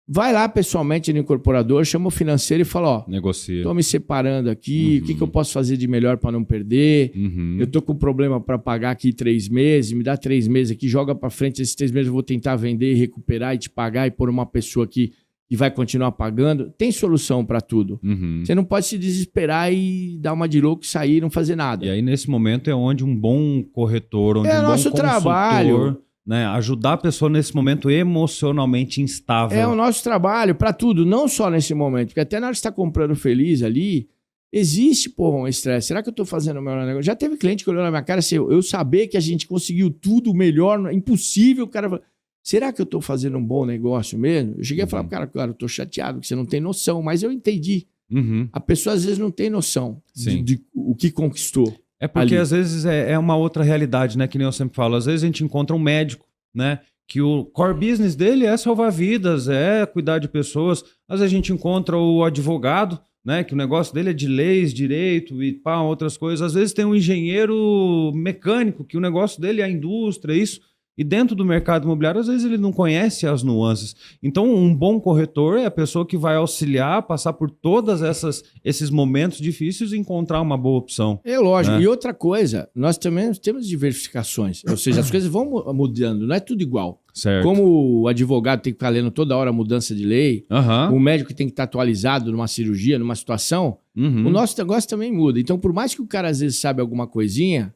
vai lá pessoalmente no incorporador, chama o financeiro e fala, negocia. Estou me separando aqui, o que eu posso fazer de melhor para não perder? Eu estou com problema para pagar aqui 3 meses, me dá 3 meses aqui, joga para frente, esses 3 meses eu vou tentar vender, recuperar e te pagar e pôr uma pessoa aqui que vai continuar pagando. Tem solução para tudo. Você não pode se desesperar e dar uma de louco, sair e não fazer nada. E aí nesse momento é onde um bom corretor, onde um bom nosso consultor, trabalho, né, ajudar a pessoa nesse momento emocionalmente instável. É o nosso trabalho para tudo, não só nesse momento. Porque até na hora que você está comprando feliz ali, existe, um estresse. Será que eu estou fazendo o melhor negócio? Já teve cliente que olhou na minha cara assim, eu saber que a gente conseguiu tudo melhor, impossível, o cara falou, será que eu estou fazendo um bom negócio mesmo? Eu cheguei a falar, cara, eu estou chateado, que você não tem noção, mas eu entendi. A pessoa às vezes não tem noção de o que conquistou. É porque às vezes é uma outra realidade, né? Que nem eu sempre falo. Às vezes a gente encontra um médico, né? Que o core business dele é salvar vidas, é cuidar de pessoas. Às vezes a gente encontra o advogado, né? Que o negócio dele é de leis, direito e outras coisas. Às vezes tem um engenheiro mecânico, que o negócio dele é a indústria, isso. E dentro do mercado imobiliário, às vezes ele não conhece as nuances. Então, um bom corretor é a pessoa que vai auxiliar, passar por todos esses momentos difíceis e encontrar uma boa opção. É lógico. Né? E outra coisa, nós também temos diversificações. Ou seja, as coisas vão mudando, não é tudo igual. Certo. Como o advogado tem que ficar lendo toda hora a mudança de lei, o médico tem que estar atualizado numa cirurgia, numa situação, o nosso negócio também muda. Então, por mais que o cara às vezes saiba alguma coisinha,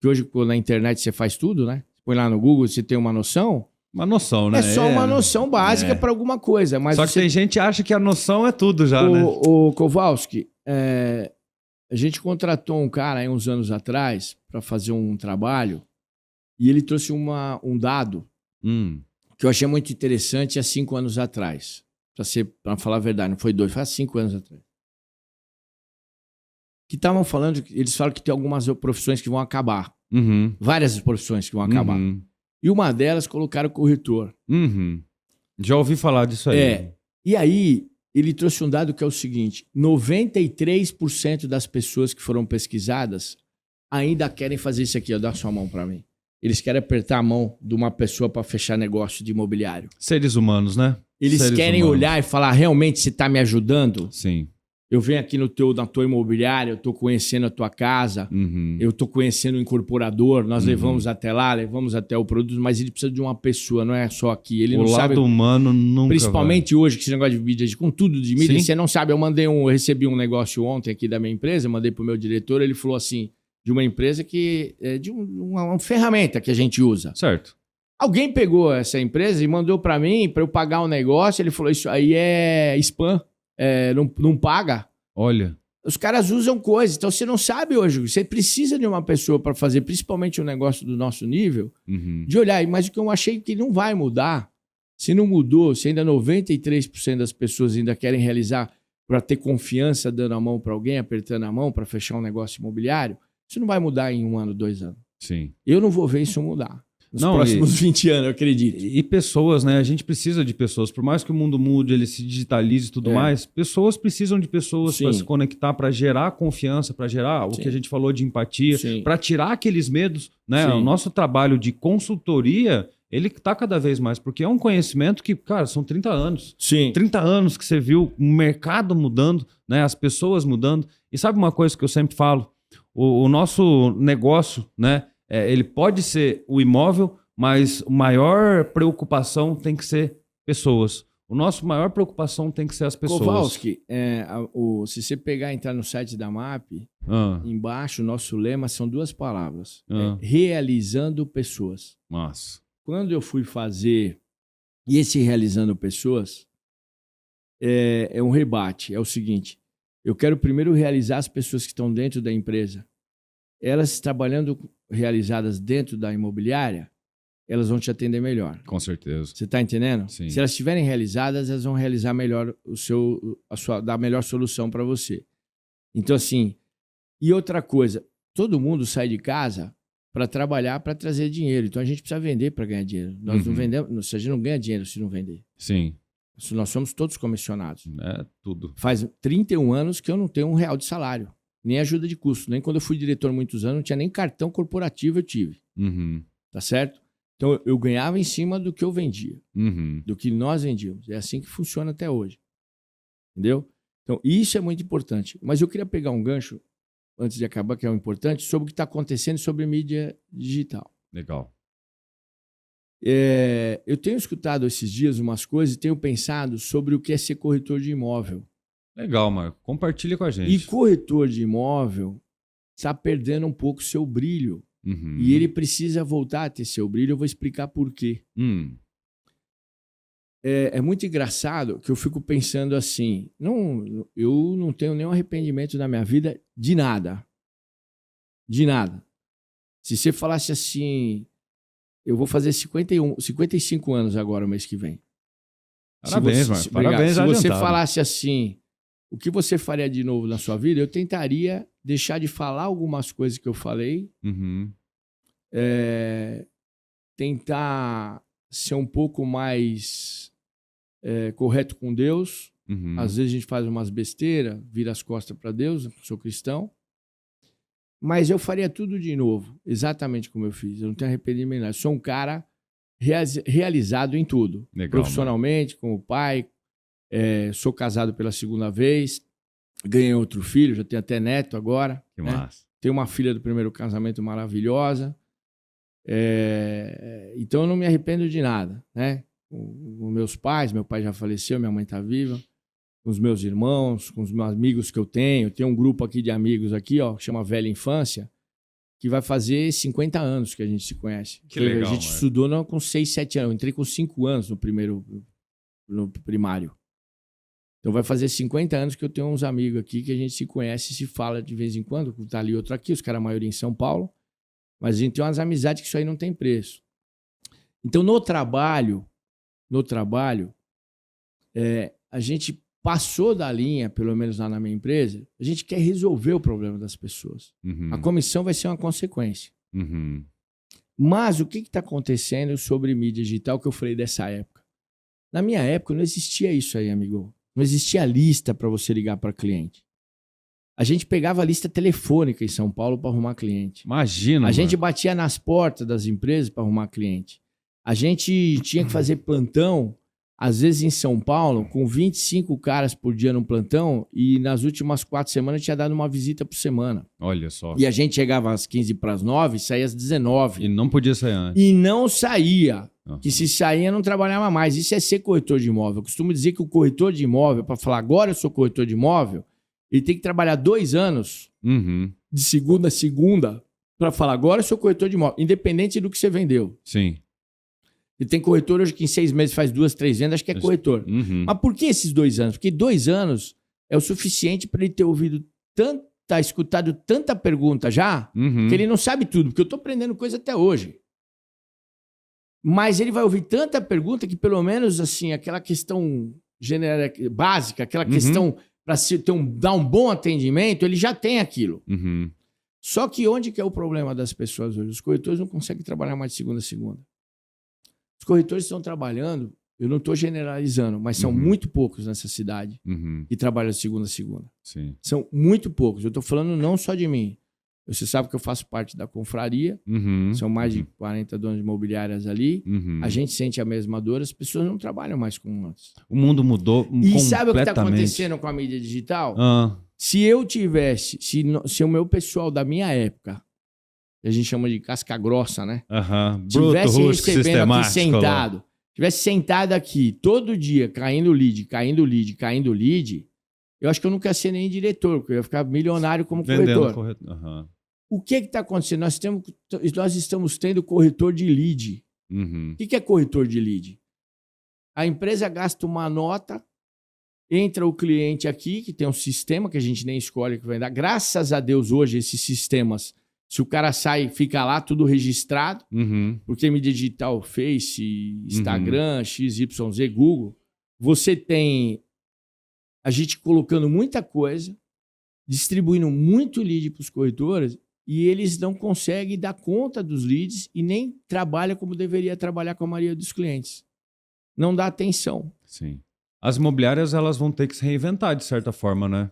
que hoje na internet você faz tudo, né? Põe lá no Google, você tem uma noção. Uma noção, né? É só uma noção básica para alguma coisa. Mas só que tem gente que acha que a noção é tudo já, né? O Kowalski, a gente contratou um cara aí uns anos atrás para fazer um trabalho e ele trouxe um dado que eu achei muito interessante há 5 anos atrás. Para falar a verdade, não foi 2, foi há 5 anos atrás. Que estavam falando, eles falam que tem algumas profissões que vão acabar. Várias profissões que vão acabar. E uma delas colocaram o corretor. Já ouvi falar disso aí. E aí, ele trouxe um dado que é o seguinte: 93% das pessoas que foram pesquisadas ainda querem fazer isso aqui. Dá sua mão para mim. Eles querem apertar a mão de uma pessoa para fechar negócio de imobiliário. Seres humanos, né? Eles querem olhar e falar, realmente você está me ajudando? Sim. Eu venho aqui na tua imobiliária, eu estou conhecendo a tua casa, eu estou conhecendo o incorporador, nós levamos até lá, levamos até o produto, mas ele precisa de uma pessoa, não é só aqui. Ele o não lado sabe, humano nunca principalmente hoje, que esse negócio de mídia, com tudo de mídia, Sim. você não sabe. Eu recebi um negócio ontem aqui da minha empresa, mandei para o meu diretor, ele falou assim, de uma empresa que é de uma ferramenta que a gente usa. Certo. Alguém pegou essa empresa e mandou para mim, para eu pagar um negócio, ele falou, isso aí é spam. Não paga. Olha. Os caras usam coisas. Então, você não sabe hoje. Você precisa de uma pessoa para fazer, principalmente um negócio do nosso nível, de olhar. Mas o que eu achei que não vai mudar, se não mudou, se ainda 93% das pessoas ainda querem realizar para ter confiança dando a mão para alguém, apertando a mão para fechar um negócio imobiliário, isso não vai mudar em 1 ano, 2 anos. Sim. Eu não vou ver isso mudar. Nos próximos 20 anos, eu acredito. E pessoas, né? A gente precisa de pessoas. Por mais que o mundo mude, ele se digitalize e tudo mais, pessoas precisam de pessoas para se conectar, para gerar confiança, para gerar o que a gente falou de empatia, para tirar aqueles medos, né? O nosso trabalho de consultoria, ele está cada vez mais, porque é um conhecimento que, cara, são 30 anos. Sim. 30 anos que você viu o mercado mudando, né? As pessoas mudando. E sabe uma coisa que eu sempre falo? O nosso negócio, né? Ele pode ser o imóvel, mas a maior preocupação tem que ser pessoas. A nossa maior preocupação tem que ser as pessoas. Kowalski, se você pegar e entrar no site da MAP, embaixo, o nosso lema são 2 palavras. Realizando pessoas. Nossa. Quando eu fui fazer esse realizando pessoas, é um rebate. É o seguinte, eu quero primeiro realizar as pessoas que estão dentro da empresa. Elas trabalhando realizadas dentro da imobiliária, elas vão te atender melhor. Com certeza. Você está entendendo? Sim. Se elas estiverem realizadas, elas vão realizar melhor dar a melhor solução para você. Então, assim, e outra coisa, todo mundo sai de casa para trabalhar, para trazer dinheiro. Então, a gente precisa vender para ganhar dinheiro. Nós não vendemos, a gente não ganha dinheiro se não vender. Sim. Nós somos todos comissionados. É tudo. Faz 31 anos que eu não tenho R$1 de salário. Nem ajuda de custo. Nem quando eu fui diretor muitos anos, não tinha nem cartão corporativo eu tive. Tá certo? Então, eu ganhava em cima do que eu vendia. Do que nós vendíamos. É assim que funciona até hoje. Entendeu? Então, isso é muito importante. Mas eu queria pegar um gancho, antes de acabar, que é o importante, sobre o que está acontecendo sobre mídia digital. Legal. Eu tenho escutado esses dias umas coisas e tenho pensado sobre o que é ser corretor de imóvel. Legal, Marco. Compartilha com a gente. E corretor de imóvel está perdendo um pouco seu brilho. E ele precisa voltar a ter seu brilho. Eu vou explicar por quê. É muito engraçado que eu fico pensando assim, eu não tenho nenhum arrependimento na minha vida de nada. De nada. Se você falasse assim, eu vou fazer 55 anos agora, o mês que vem. Parabéns, Marco. Parabéns. Se você falasse assim, o que você faria de novo na sua vida? Eu tentaria deixar de falar algumas coisas que eu falei, tentar ser um pouco mais correto com Deus. Às vezes a gente faz umas besteiras, vira as costas para Deus, eu sou cristão. Mas eu faria tudo de novo, exatamente como eu fiz. Eu não tenho arrependimento. Eu sou um cara realizado em tudo. Legal, profissionalmente, como pai. Sou casado pela 2ª vez. Ganhei outro filho, já tenho até neto agora. Que massa. Tenho uma filha do primeiro casamento maravilhosa. Então eu não me arrependo de nada, né? Com meus pais, meu pai já faleceu, minha mãe está viva. Com os meus irmãos, com os meus amigos que eu tenho. Tenho um grupo aqui de amigos aqui, ó, que chama Velha Infância, que vai fazer 50 anos que a gente se conhece. Que legal, a gente estudou com 6, 7 anos. Eu entrei com 5 anos no primário. Então vai fazer 50 anos que eu tenho uns amigos aqui que a gente se conhece e se fala de vez em quando. Tá ali outro aqui, os caras a maioria em São Paulo. Mas a gente tem umas amizades que isso aí não tem preço. Então no trabalho, a gente passou da linha, pelo menos lá na minha empresa, a gente quer resolver o problema das pessoas. A comissão vai ser uma consequência. Mas o que está acontecendo sobre mídia digital que eu falei dessa época? Na minha época não existia isso aí, amigo. Não existia lista para você ligar para cliente. A gente pegava a lista telefônica em São Paulo para arrumar cliente. Imagina. A gente batia nas portas das empresas para arrumar cliente. A gente tinha que fazer plantão às vezes em São Paulo, com 25 caras por dia no plantão, e nas últimas 4 semanas tinha dado uma visita por semana. Olha só. E a gente chegava às 15 para as 9 e saía às 19. E não podia sair antes. E não saía. Uhum. Que se saía, não trabalhava mais. Isso é ser corretor de imóvel. Eu costumo dizer que o corretor de imóvel, para falar agora eu sou corretor de imóvel, ele tem que trabalhar 2 anos, de segunda a segunda, para falar agora eu sou corretor de imóvel, independente do que você vendeu. Sim. E tem corretor hoje que em 6 meses faz 2, 3 vendas, acho que é corretor. Mas por que esses 2 anos? Porque 2 anos é o suficiente para ele ter ouvido escutado tanta pergunta já, que ele não sabe tudo, porque eu estou aprendendo coisa até hoje. Mas ele vai ouvir tanta pergunta que pelo menos assim, aquela questão básica, aquela questão para dar um bom atendimento, ele já tem aquilo. Só que onde que é o problema das pessoas hoje? Os corretores não conseguem trabalhar mais de segunda a segunda. Os corretores estão trabalhando, eu não estou generalizando, mas são muito poucos nessa cidade que trabalham de segunda a segunda. Sim. São muito poucos. Eu estou falando não só de mim. Você sabe que eu faço parte da confraria, são mais de 40 donos de imobiliárias ali. A gente sente a mesma dor, as pessoas não trabalham mais como antes. O mundo mudou completamente. E sabe o que está acontecendo com a mídia digital? Se eu tivesse, se o meu pessoal da minha época, que a gente chama de casca grossa, né? Tivesse recebendo aqui sentado, tivesse sentado aqui todo dia, caindo lead, eu acho que eu nunca ia ser nem diretor, porque eu ia ficar milionário como corretor. O que está acontecendo? Nós estamos tendo corretor de lead. O que é corretor de lead? A empresa gasta uma nota, entra o cliente aqui, que tem um sistema que a gente nem escolhe que vai dar. Graças a Deus, hoje, esses sistemas, se o cara sai, fica lá, tudo registrado, porque mídia digital, Face, Instagram, XYZ, Google, você tem a gente colocando muita coisa, distribuindo muito lead para os corretores, e eles não conseguem dar conta dos leads e nem trabalham como deveria trabalhar com a maioria dos clientes. Não dá atenção. Sim. As imobiliárias elas vão ter que se reinventar de certa forma, né?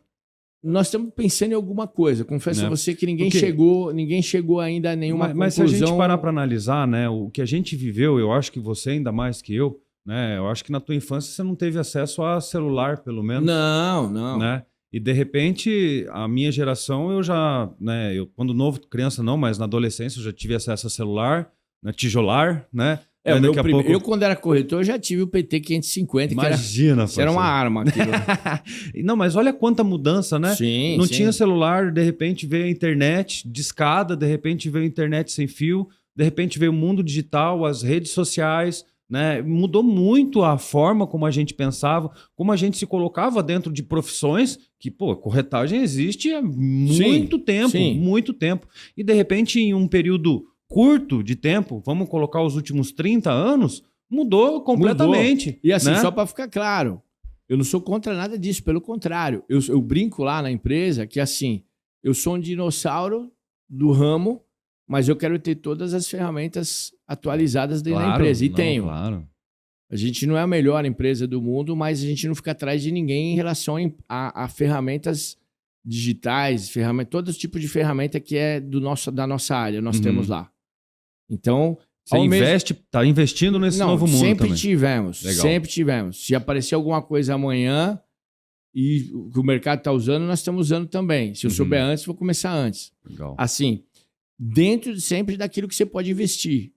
Nós estamos pensando em alguma coisa. Confesso a você que ninguém chegou ainda a nenhuma conclusão. Mas se a gente parar para analisar, né, o que a gente viveu, eu acho que você ainda mais que eu, né? Eu acho que na tua infância você não teve acesso a celular, pelo menos. Não. Né? E de repente, a minha geração, eu já, né, eu quando novo, criança não, mas na adolescência eu já tive acesso a celular, né, tijolar, né? Eu, quando era corretor, já tive o PT 550, imagina, que era uma arma. Não, mas olha quanta mudança, né? Sim, não tinha celular, de repente veio a internet discada, de repente veio a internet sem fio, de repente veio o mundo digital, as redes sociais, né? Mudou muito a forma como a gente pensava, como a gente se colocava dentro de profissões que, corretagem existe há muito tempo. E de repente, em um período curto de tempo, vamos colocar os últimos 30 anos, mudou completamente. E assim, né? só para ficar claro, eu não sou contra nada disso, pelo contrário. Eu brinco lá na empresa que assim, eu sou um dinossauro do ramo, mas eu quero ter todas as ferramentas atualizadas dentro da empresa. E tenho. Claro. A gente não é a melhor empresa do mundo, mas a gente não fica atrás de ninguém em relação a ferramentas digitais, todo tipo de ferramenta que é da nossa área, nós temos lá. Então, você está investindo nesse novo mundo sempre também. Sempre tivemos. Se aparecer alguma coisa amanhã e que o mercado está usando, nós estamos usando também. Se eu souber antes, vou começar antes. Legal. Assim, dentro sempre daquilo que você pode investir.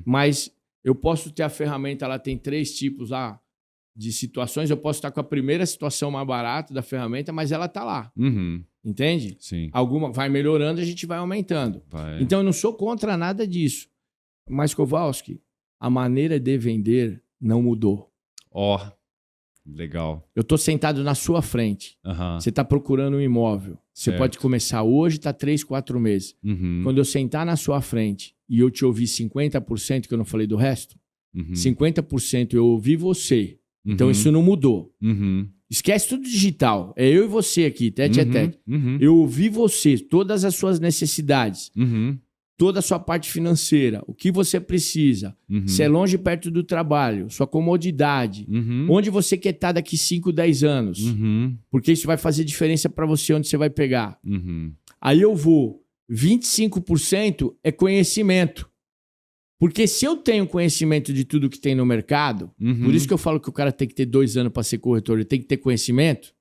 Mas eu posso ter a ferramenta, ela tem 3 tipos lá de situações. Eu posso estar com a primeira situação mais barata da ferramenta, mas ela está lá. Entende? Sim. Alguma vai melhorando, a gente vai aumentando. Então, eu não sou contra nada disso. Mas, Kowalski, a maneira de vender não mudou. Legal. Eu estou sentado na sua frente. Você está procurando um imóvel. Você pode começar hoje, está 3, 4 meses. Quando eu sentar na sua frente e eu te ouvir 50%, que eu não falei do resto, 50% eu ouvi você. Então, isso não mudou. Esquece tudo digital. É eu e você aqui, tete a tete. Eu ouvi você, todas as suas necessidades, toda a sua parte financeira, o que você precisa, se é longe perto do trabalho, sua comodidade, onde você quer estar daqui 5, 10 anos, porque isso vai fazer diferença para você onde você vai pegar. Aí eu vou, 25% é conhecimento. Porque se eu tenho conhecimento de tudo que tem no mercado, por isso que eu falo que o cara tem que ter 2 anos para ser corretor, ele tem que ter conhecimento.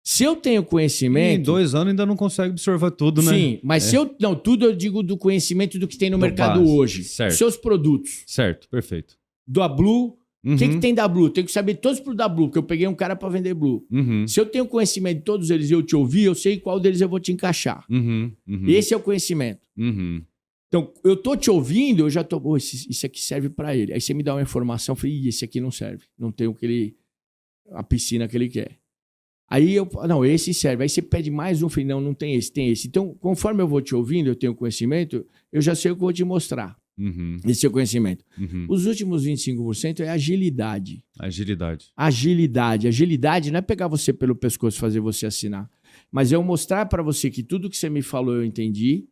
Se eu tenho conhecimento... Em 2 anos ainda não consegue absorver tudo, né? Sim, mas se eu... Não, tudo eu digo do conhecimento do que tem no mercado base, hoje. certo. Seus produtos. Certo, perfeito. Da Blue... O que tem da Blue? Tenho que saber todos pro da Blue, porque eu peguei um cara para vender Blue. Se eu tenho conhecimento de todos eles e eu te ouvir, eu sei qual deles eu vou te encaixar. Esse é o conhecimento. Então, eu tô te ouvindo, eu já tô... Oh, isso aqui serve para ele. Aí você me dá uma informação, eu falei, esse aqui não serve. Não tem a piscina que ele quer. Aí eu... Não, esse serve. Aí você pede mais um, eu falei, não tem esse, tem esse. Então, conforme eu vou te ouvindo, eu tenho conhecimento, eu já sei o que eu vou te mostrar. Esse é o conhecimento. Os últimos 25% é agilidade. Agilidade não é pegar você pelo pescoço e fazer você assinar. Mas é eu mostrar para você que tudo que você me falou eu entendi,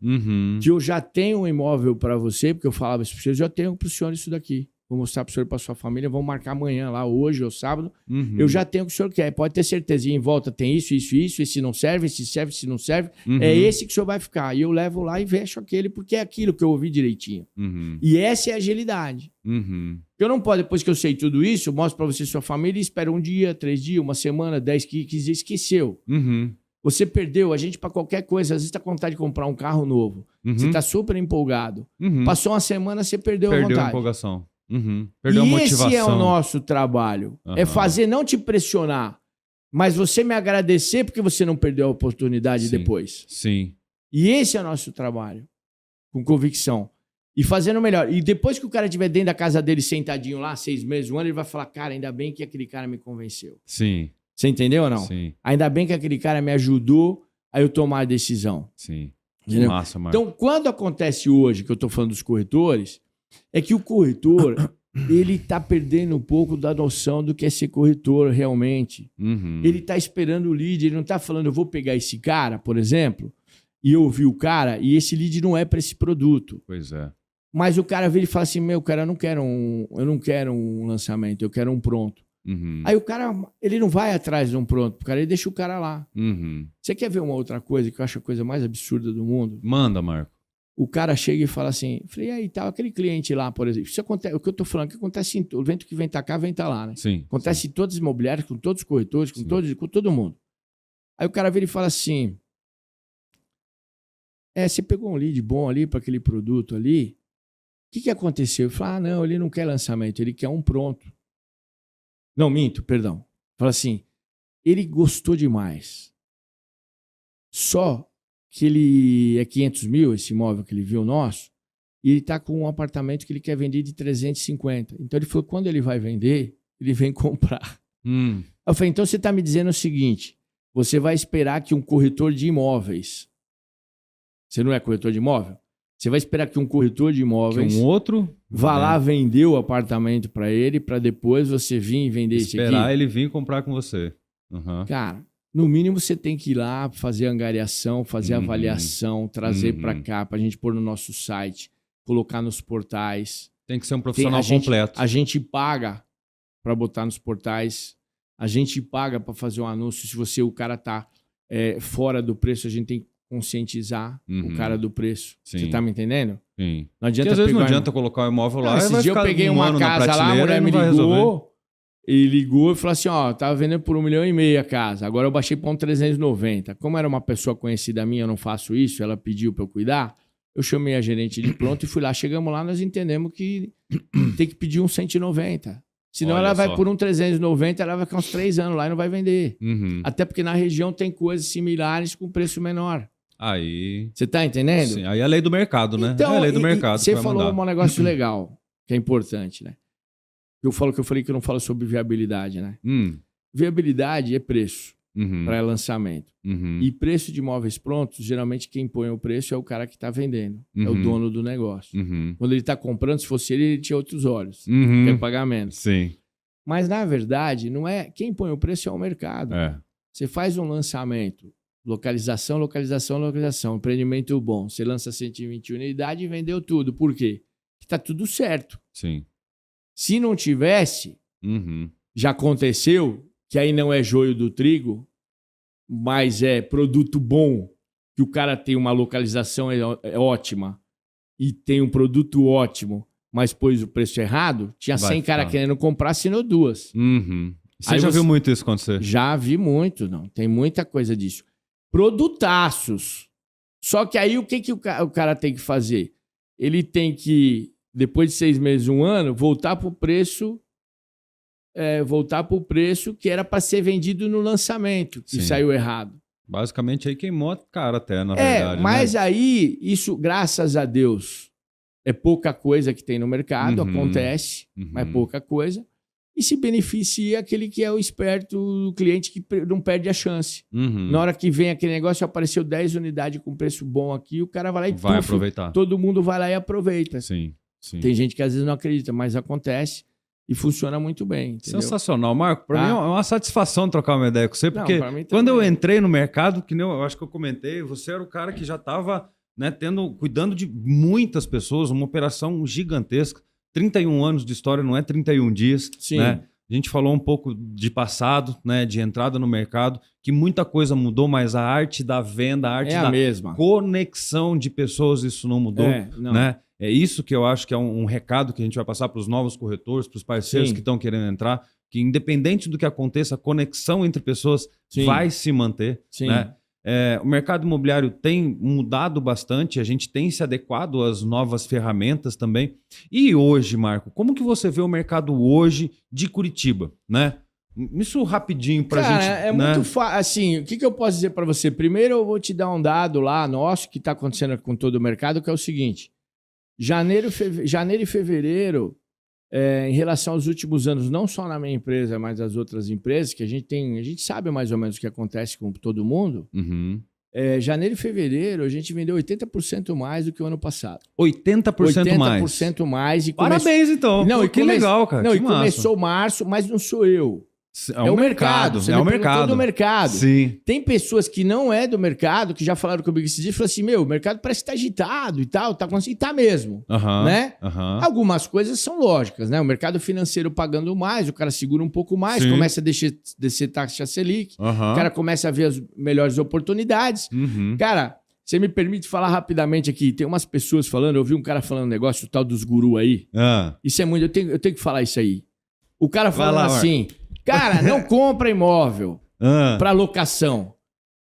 que eu já tenho um imóvel para você, porque eu falava isso para você, eu já tenho para o senhor isso daqui. Vou mostrar para o senhor e para sua família, vamos marcar amanhã lá, hoje ou sábado. Eu já tenho o que o senhor quer, pode ter certeza. E em volta tem isso, esse não serve, esse serve, esse não serve. É esse que o senhor vai ficar. E eu levo lá e fecho aquele, porque é aquilo que eu ouvi direitinho. E essa é a agilidade. Eu não posso, depois que eu sei tudo isso, eu mostro para você e sua família e espero 1 dia, 3 dias, 1 semana, 10, 15, esqueceu. Você perdeu, a gente para qualquer coisa, às vezes está com vontade de comprar um carro novo. Você está super empolgado. Passou 1 semana, você perdeu a vontade. Perdeu a empolgação. Perdeu a motivação. Esse é o nosso trabalho. É fazer, não te pressionar, mas você me agradecer porque você não perdeu a oportunidade depois. Sim. E esse é o nosso trabalho. Com convicção. E fazendo melhor. E depois que o cara estiver dentro da casa dele, sentadinho lá, 6 meses, 1 ano, ele vai falar, cara, ainda bem que aquele cara me convenceu. Sim. Você entendeu ou não? Sim. Ainda bem que aquele cara me ajudou a eu tomar a decisão. Sim. Entendeu? Massa, Marco. Então, quando acontece hoje, que eu estou falando dos corretores, é que o corretor, ele está perdendo um pouco da noção do que é ser corretor realmente. Ele está esperando o lead, ele não está falando, eu vou pegar esse cara, por exemplo, e eu ouvi o cara, e esse lead não é para esse produto. Pois é. Mas o cara vira e fala assim, meu, cara, eu não quero um lançamento, eu quero um pronto. Aí o cara, ele não vai atrás de um pronto, cara, ele deixa o cara lá. Você quer ver uma outra coisa que eu acho a coisa mais absurda do mundo? Manda, Marco. O cara chega e fala assim, falei, e aí, tal, aquele cliente lá, por exemplo, isso acontece, o que eu tô falando, que acontece em o vento que vem tá cá, vem tá lá, né? Sim. Acontece em todos os imobiliários, com todos os corretores, com todo mundo. Aí o cara vira e fala assim, você pegou um lead bom ali para aquele produto ali, o que aconteceu? Eu falo, não, ele não quer lançamento, ele quer um pronto. Não, minto, perdão. Fala assim, ele gostou demais. Só que ele é 500 mil, esse imóvel que ele viu nosso, e ele está com um apartamento que ele quer vender de 350. Então ele falou, quando ele vai vender, ele vem comprar. Eu falei, então você está me dizendo o seguinte, você vai esperar que um corretor de imóveis, você não é corretor de imóvel? Você vai esperar que um corretor de imóveis que um outro vá lá vender o apartamento para ele, para depois você vir e vender esse aqui? Esperar ele vir comprar com você. Cara, no mínimo você tem que ir lá fazer angariação, fazer avaliação, trazer para cá, para a gente pôr no nosso site, colocar nos portais. Tem que ser um profissional completo. A gente paga para botar nos portais, a gente paga para fazer um anúncio. Se o cara tá fora do preço, a gente tem que conscientizar o cara do preço. Sim. Você tá me entendendo? Sim. Não adianta. Porque às vezes não adianta colocar o imóvel lá. Esse dia eu peguei uma casa lá, a mulher me ligou. Ele ligou e falou assim, tava vendendo por 1,5 milhão a casa. Agora eu baixei para 390. Como era uma pessoa conhecida minha, eu não faço isso, ela pediu para eu cuidar, eu chamei a gerente de pronto e fui lá. Chegamos lá, nós entendemos que tem que pedir 190. Senão ela vai por 390, ela vai ficar uns 3 anos lá e não vai vender. Até porque na região tem coisas similares com preço menor. Aí... Você tá entendendo? Sim, aí é a lei do mercado, né? Então, é a lei do mercado. Você falou um negócio legal, que é importante, né? Eu falei que eu não falo sobre viabilidade, né? Viabilidade é preço para lançamento. E preço de imóveis prontos, geralmente quem põe o preço é o cara que está vendendo. É o dono do negócio. Quando ele está comprando, se fosse ele tinha outros olhos. Quer pagar menos. Sim. Mas, na verdade, não é quem põe o preço é o mercado. Você faz um lançamento, localização, empreendimento bom. Você lança 120 unidades e vendeu tudo. Por quê? Porque está tudo certo. Sim. Se não tivesse, já aconteceu, que aí não é joio do trigo, mas é produto bom, que o cara tem uma localização ótima e tem um produto ótimo mas pôs o preço errado, tinha 100 caras querendo comprar, assinou 2. Uhum. Você já viu muito isso acontecer? Já vi muito, não. Tem muita coisa disso. Produtaços. Só que aí o que o cara tem que fazer? Ele tem que, depois de 6 meses, 1 ano, voltar para o preço que era para ser vendido no lançamento, que saiu errado. Basicamente aí queimou a cara até, na verdade. Mas aí, isso, graças a Deus, é pouca coisa que tem no mercado, acontece, mas é pouca coisa. E se beneficia aquele que é o esperto, o cliente que não perde a chance. Na hora que vem aquele negócio, apareceu 10 unidades com preço bom aqui, o cara vai lá e aproveitar. Todo mundo vai lá e aproveita. Sim. Tem gente que às vezes não acredita, mas acontece e funciona muito bem. Entendeu? Sensacional. Marco, para mim é uma satisfação trocar uma ideia com você, porque quando eu entrei no mercado, que eu acho que eu comentei, você era o cara que já estava cuidando de muitas pessoas, uma operação gigantesca. 31 anos de história não é 31 dias. Sim. Né? A gente falou um pouco de passado, né, de entrada no mercado, que muita coisa mudou, mas a arte da venda, a arte da conexão de pessoas, isso não mudou. Né? É isso que eu acho que é um recado que a gente vai passar para os novos corretores, para os parceiros que estão querendo entrar, que independente do que aconteça, a conexão entre pessoas vai se manter. Né? O mercado imobiliário tem mudado bastante, a gente tem se adequado às novas ferramentas também. E hoje, Marco, como que você vê o mercado hoje de Curitiba, né? Isso rapidinho para a gente... É muito fácil. Assim, o que eu posso dizer para você? Primeiro eu vou te dar um dado lá nosso que está acontecendo com todo o mercado, que é o seguinte. Janeiro e fevereiro, em relação aos últimos anos, não só na minha empresa, mas nas outras empresas, que a gente sabe mais ou menos o que acontece com todo mundo. Janeiro e fevereiro, a gente vendeu 80% mais do que o ano passado. 80% mais? 80% mais. E parabéns, então. Não, que legal, cara. Não, começou março, mas não sou eu. É o mercado. Você perguntou do mercado. Sim. Tem pessoas que não é do mercado, que já falaram comigo esses dias, e falaram assim, o mercado parece que tá agitado e tal, tá acontecendo, e tá mesmo. Né? Algumas coisas são lógicas, né? O mercado financeiro pagando mais, o cara segura um pouco mais, começa a descer taxa Selic, o cara começa a ver as melhores oportunidades. Cara, você me permite falar rapidamente aqui, tem umas pessoas falando, eu ouvi um cara falando um negócio, o tal dos guru aí. Isso é muito, eu tenho que falar isso aí. O cara falando assim... Cara, não compra imóvel para locação.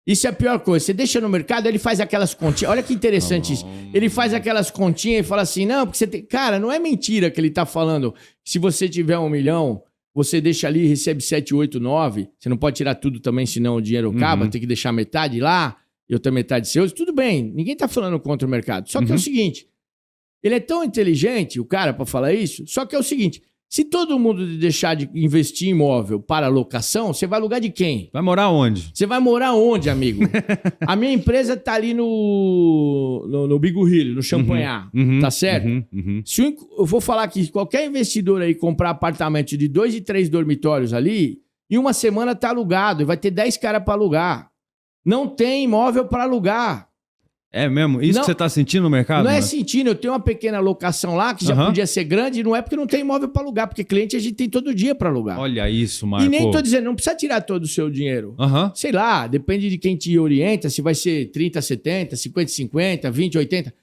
Isso é a pior coisa. Você deixa no mercado, ele faz aquelas continhas. Olha que interessante isso. Ele faz aquelas continhas e fala assim, não, porque você tem... Cara, não é mentira que ele tá falando. Se você tiver 1 milhão, você deixa ali e recebe 7, 8, 9. Você não pode tirar tudo também, senão o dinheiro acaba. Tem que deixar metade lá, eu tenho metade seu. Tudo bem, ninguém tá falando contra o mercado. Só que é o seguinte, ele é tão inteligente, o cara, para falar isso, só que é o seguinte... Se todo mundo deixar de investir em imóvel para locação, você vai alugar de quem? Vai morar onde? Você vai morar onde, amigo? A minha empresa está ali no Bigorrilho, no Champanhar, tá certo? Se eu vou falar que qualquer investidor aí comprar apartamento de 2 e 3 dormitórios ali, em uma semana tá alugado e vai ter 10 caras para alugar. Não tem imóvel para alugar. É mesmo? Isso que você está sentindo no mercado? Não é sentindo. Eu tenho uma pequena locação lá que já podia ser grande e não é porque não tem imóvel para alugar, porque cliente a gente tem todo dia para alugar. Olha isso, Marco. E nem estou dizendo, não precisa tirar todo o seu dinheiro. Sei lá, depende de quem te orienta, se vai ser 30, 70, 50, 50, 20, 80.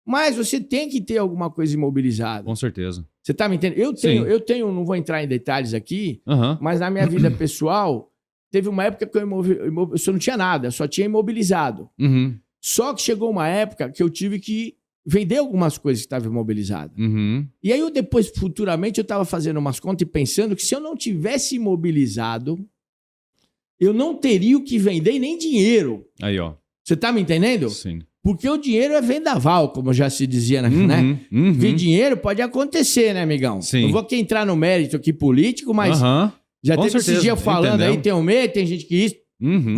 Mas você tem que ter alguma coisa imobilizada. Com certeza. Você está me entendendo? Eu tenho, não vou entrar em detalhes aqui, mas na minha vida pessoal, teve uma época que eu só não tinha nada, só tinha imobilizado. Só que chegou uma época que eu tive que vender algumas coisas que estavam imobilizadas. E aí, depois, futuramente, eu estava fazendo umas contas e pensando que se eu não tivesse imobilizado, eu não teria o que vender e nem dinheiro. Aí, ó. Você está me entendendo? Sim. Porque o dinheiro é vendaval, como já se dizia, né? Porque dinheiro pode acontecer, né, amigão? Sim. Não vou aqui entrar no mérito aqui político, mas já teve esse dia falando aí, tem um medo, tem gente que isso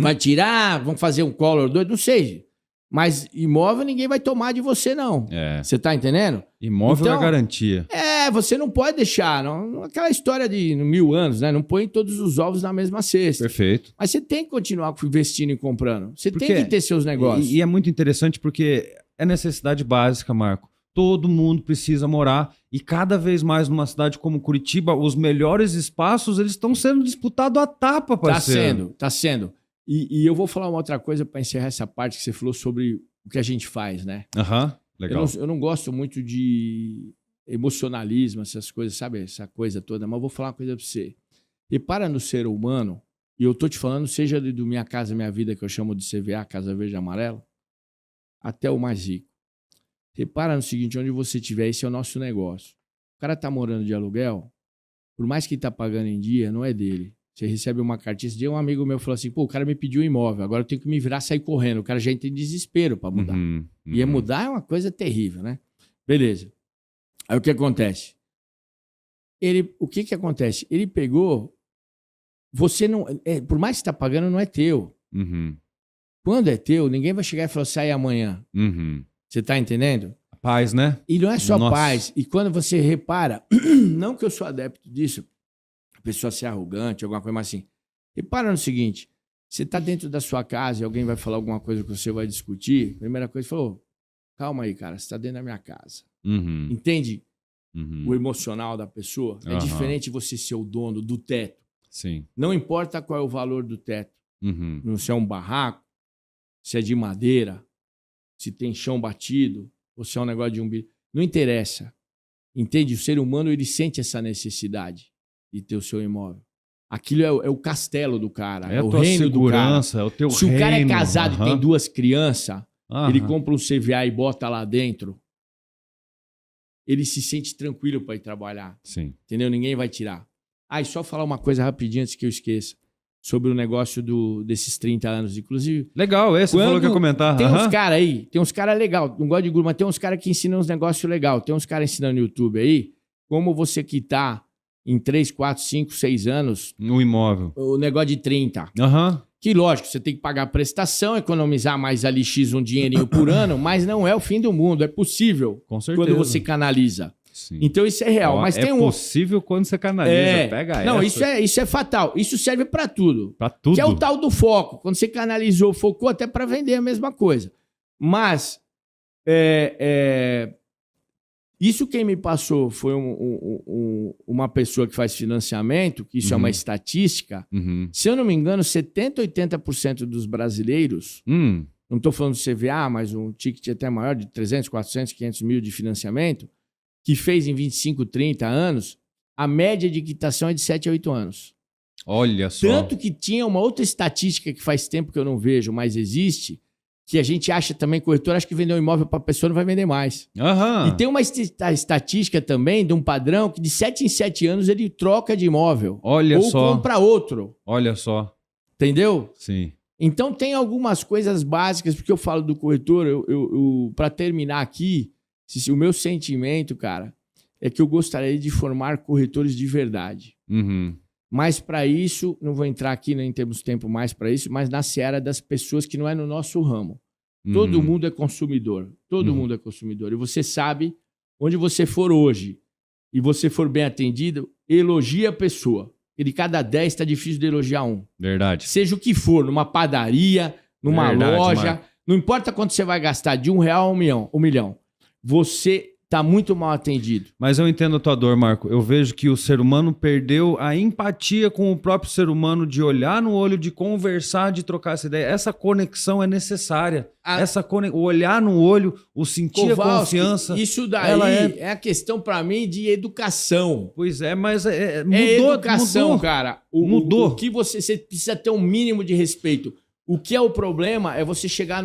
vai tirar, vão fazer um Collor 2, não sei. Mas imóvel ninguém vai tomar de você, não. Você tá entendendo? Imóvel é garantia. Você não pode deixar. Não, aquela história de 1000 anos, né? Não põe todos os ovos na mesma cesta. Perfeito. Mas você tem que continuar investindo e comprando. Você tem que ter seus negócios. E é muito interessante porque é necessidade básica, Marco. Todo mundo precisa morar. E cada vez mais numa cidade como Curitiba, os melhores espaços eles estão sendo disputados à tapa, parceiro. Tá sendo. E eu vou falar uma outra coisa para encerrar essa parte que você falou sobre o que a gente faz, né? Legal. Eu não gosto muito de emocionalismo, essas coisas, sabe? Essa coisa toda. Mas eu vou falar uma coisa pra você. Repara no ser humano, e eu tô te falando, seja do Minha Casa Minha Vida, que eu chamo de CVA, Casa Verde e Amarela, até o mais rico. Repara no seguinte, onde você estiver, esse é o nosso negócio. O cara tá morando de aluguel, por mais que ele tá pagando em dia, não é dele. Você recebe uma cartinha. Esse dia um amigo meu falou assim, pô, o cara me pediu um imóvel, agora eu tenho que me virar e sair correndo. O cara já entra em desespero para mudar. E mudar é uma coisa terrível, né? Beleza. Aí o que acontece? O que acontece? Ele pegou... Você não... por mais que você tá pagando, não é teu. Quando é teu, ninguém vai chegar e falar, sai amanhã. Você tá entendendo? Paz, né? E não é só paz. E quando você repara, não que eu sou adepto disso, a pessoa ser arrogante, alguma coisa mais assim. Repara no seguinte, você tá dentro da sua casa e alguém vai falar alguma coisa que você vai discutir, primeira coisa, falou, calma aí, cara, você tá dentro da minha casa. Entende o emocional da pessoa? É diferente você ser o dono do teto. Sim. Não importa qual é o valor do teto. Se é um barraco, se é de madeira, se tem chão batido, ou se é um negócio de não interessa. Entende? O ser humano, ele sente essa necessidade de ter o seu imóvel. Aquilo é o castelo do cara, é o reino do cara. É o teu se reino. O cara é casado e tem 2 crianças, ele compra um CVA e bota lá dentro, ele se sente tranquilo para ir trabalhar. Sim. Entendeu? Ninguém vai tirar. E só falar uma coisa rapidinho antes que eu esqueça. Sobre o negócio desses 30 anos, inclusive. Legal, esse falou que ia comentar. Tem uns caras aí, tem uns caras legais, não gosto de grupo, mas tem uns caras que ensinam uns negócios legais. Tem uns caras ensinando no YouTube aí, como você quitar em 3, 4, 5, 6 anos... No imóvel. O negócio de 30. Que, lógico, você tem que pagar a prestação, economizar mais ali X um dinheirinho por ano, mas não é o fim do mundo, é possível. Com certeza. Quando você canaliza. Sim. Então isso é real. Mas tem possível quando você canaliza. Pega não, essa. Isso é fatal. Isso serve para tudo. Para tudo. Que é o tal do foco. Quando você canalizou, focou até para vender a mesma coisa. Mas isso quem me passou foi uma pessoa que faz financiamento, que isso é uma estatística. Se eu não me engano, 70%, 80% dos brasileiros, não estou falando do CVA, mas um ticket até maior de 300, 400, 500 mil de financiamento, que fez em 25, 30 anos, a média de quitação é de 7 a 8 anos. Olha só. Tanto que tinha uma outra estatística que faz tempo que eu não vejo, mas existe, que a gente acha também, corretor, acha que vender um imóvel para a pessoa não vai vender mais. E tem uma estatística também de um padrão que de 7 em 7 anos ele troca de imóvel. Olha ou só. Compra outro. Olha só. Entendeu? Sim. Então tem algumas coisas básicas, porque eu falo do corretor, para terminar aqui, o meu sentimento, cara, é que eu gostaria de formar corretores de verdade. Mas para isso, não vou entrar aqui, nem temos tempo mais para isso, mas na seara das pessoas que não é no nosso ramo. Todo mundo é consumidor. Todo mundo é consumidor. E você sabe, onde você for hoje e você for bem atendido, elogia a pessoa. E de cada 10 está difícil de elogiar um. Verdade. Seja o que for, numa padaria, numa loja, Marco. Não importa quanto você vai gastar, de R$1 a um milhão. Você está muito mal atendido. Mas eu entendo a tua dor, Marco. Eu vejo que o ser humano perdeu a empatia com o próprio ser humano, de olhar no olho, de conversar, de trocar essa ideia. Essa conexão é necessária. O olhar no olho, o sentir a confiança. Isso daí é a questão, para mim, de educação. Pois é, mas mudou. É educação, mudou. Cara. Mudou. O que você precisa ter um mínimo de respeito. O que é o problema é você chegar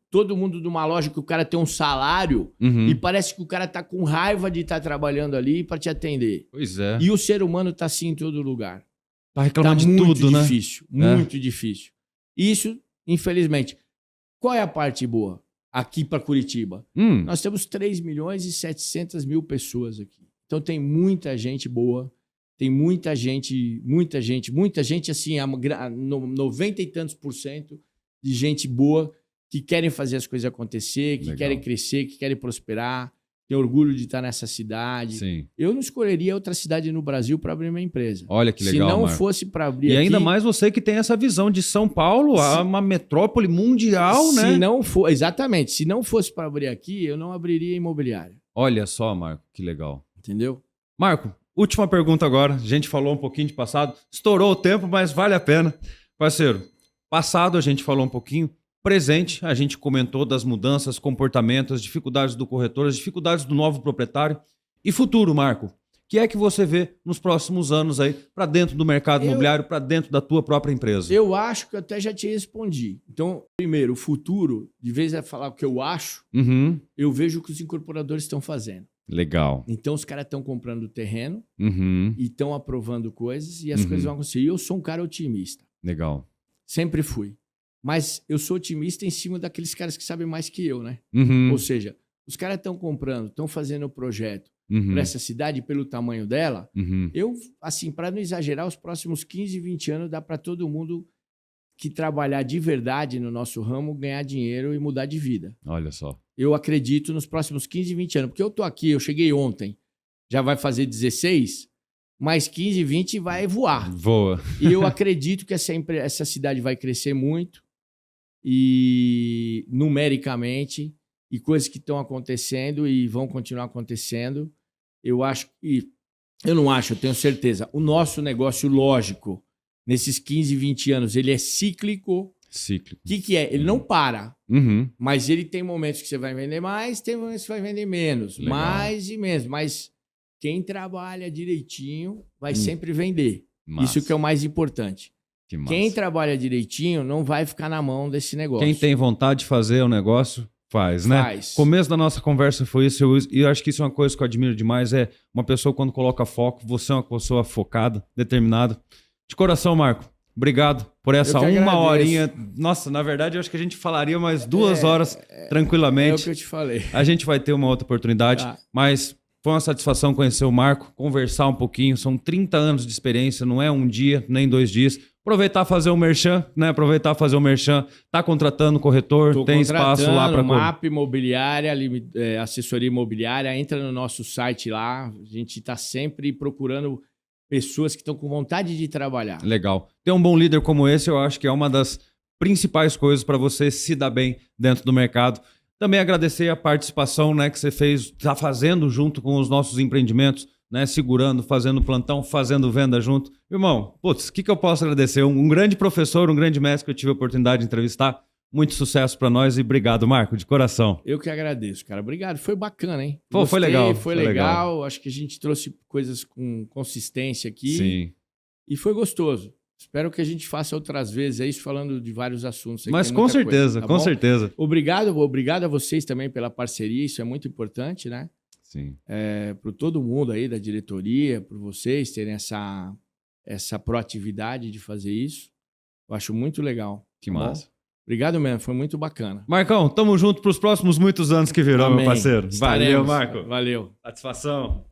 todo mundo numa loja que o cara tem um salário e parece que o cara tá com raiva de estar trabalhando ali para te atender. Pois é. E o ser humano tá assim em todo lugar. Tá reclamando de tudo, né? Muito difícil. Isso, infelizmente. Qual é a parte boa aqui para Curitiba? Nós temos 3.700.000 pessoas aqui. Então tem muita gente boa, tem muita gente assim, 90 e tantos % de gente boa que querem fazer as coisas acontecer, que querem crescer, que querem prosperar, tem orgulho de estar nessa cidade. Sim. Eu não escolheria outra cidade no Brasil para abrir uma empresa. Olha que legal, Se não Marco. fosse para abrir E aqui... ainda mais você que tem essa visão de São Paulo, uma metrópole mundial, né? Exatamente. Se não fosse para abrir aqui, eu não abriria imobiliária. Olha só, Marco, que legal. Entendeu? Marco, última pergunta agora. A gente falou um pouquinho de passado. Estourou o tempo, mas vale a pena. Parceiro, passado a gente falou um pouquinho. presente, a gente comentou das mudanças, comportamentos, as dificuldades do corretor, as dificuldades do novo proprietário. E futuro, Marco? O que é que você vê nos próximos anos aí para dentro do mercado imobiliário, para dentro da tua própria empresa? Eu acho que eu até já te respondi. Então, primeiro, o futuro, de vez em falar o que eu acho, eu vejo o que os incorporadores estão fazendo. Legal. Então, os caras estão comprando terreno e estão aprovando coisas e as coisas vão acontecer. E eu sou um cara otimista. Legal. Sempre fui. Mas eu sou otimista em cima daqueles caras que sabem mais que eu, né? Ou seja, os caras estão comprando, estão fazendo o projeto para essa cidade pelo tamanho dela. Eu, assim, para não exagerar, os próximos 15, 20 anos dá para todo mundo que trabalhar de verdade no nosso ramo ganhar dinheiro e mudar de vida. Olha só. Eu acredito nos próximos 15, 20 anos. Porque eu tô aqui, eu cheguei ontem, já vai fazer 16, mais 15, 20 vai voar. Voa. E eu acredito que essa cidade vai crescer muito e numericamente, e coisas que estão acontecendo e vão continuar acontecendo. Eu acho que... Eu não acho, eu tenho certeza. O nosso negócio, lógico, nesses 15, 20 anos, ele é cíclico. Cíclico. O que é? Ele não para. Mas ele tem momentos que você vai vender mais, tem momentos que você vai vender menos. Legal. Mais e menos. Mas quem trabalha direitinho vai sempre vender. Massa. Isso que é o mais importante. Que massa. Quem trabalha direitinho não vai ficar na mão desse negócio. Quem tem vontade de fazer o negócio, faz, né? Faz. Começo da nossa conversa foi isso. E eu acho que isso é uma coisa que eu admiro demais. É uma pessoa quando coloca foco. Você é uma pessoa focada, determinada. De coração, Marco. Obrigado por essa uma horinha. Nossa, na verdade, eu acho que a gente falaria mais 2 horas tranquilamente. É o que eu te falei. A gente vai ter uma outra oportunidade, mas foi uma satisfação conhecer o Marco, conversar um pouquinho. São 30 anos de experiência, não é um dia, nem 2 dias. Aproveitar fazer o merchan, né? Aproveitar fazer o merchan. Tá contratando corretor, tem espaço lá para... MAP Imobiliária, assessoria imobiliária. Entra no nosso site lá. A gente está sempre procurando pessoas que estão com vontade de trabalhar. Legal. Ter um bom líder como esse, eu acho que é uma das principais coisas para você se dar bem dentro do mercado. Também agradecer a participação, né, que você está fazendo junto com os nossos empreendimentos, né, segurando, fazendo plantão, fazendo venda junto. Irmão, putz, o que eu posso agradecer? Um grande professor, um grande mestre que eu tive a oportunidade de entrevistar. Muito sucesso para nós e obrigado, Marco, de coração. Eu que agradeço, cara. Obrigado. Foi bacana, hein? Pô, foi legal. Foi legal. Acho que a gente trouxe coisas com consistência aqui. Sim. E foi gostoso. Espero que a gente faça outras vezes isso, falando de vários assuntos. Mas com certeza, coisa, tá com certeza. Obrigado a vocês também pela parceria. Isso é muito importante, né? Sim. Para todo mundo aí da diretoria, por vocês terem essa proatividade de fazer isso. Eu acho muito legal. Que massa. Bom? Obrigado mesmo, foi muito bacana. Marcão, tamo junto para os próximos muitos anos que virão, meu parceiro. Estaremos. Valeu, Marco. Valeu. Satisfação.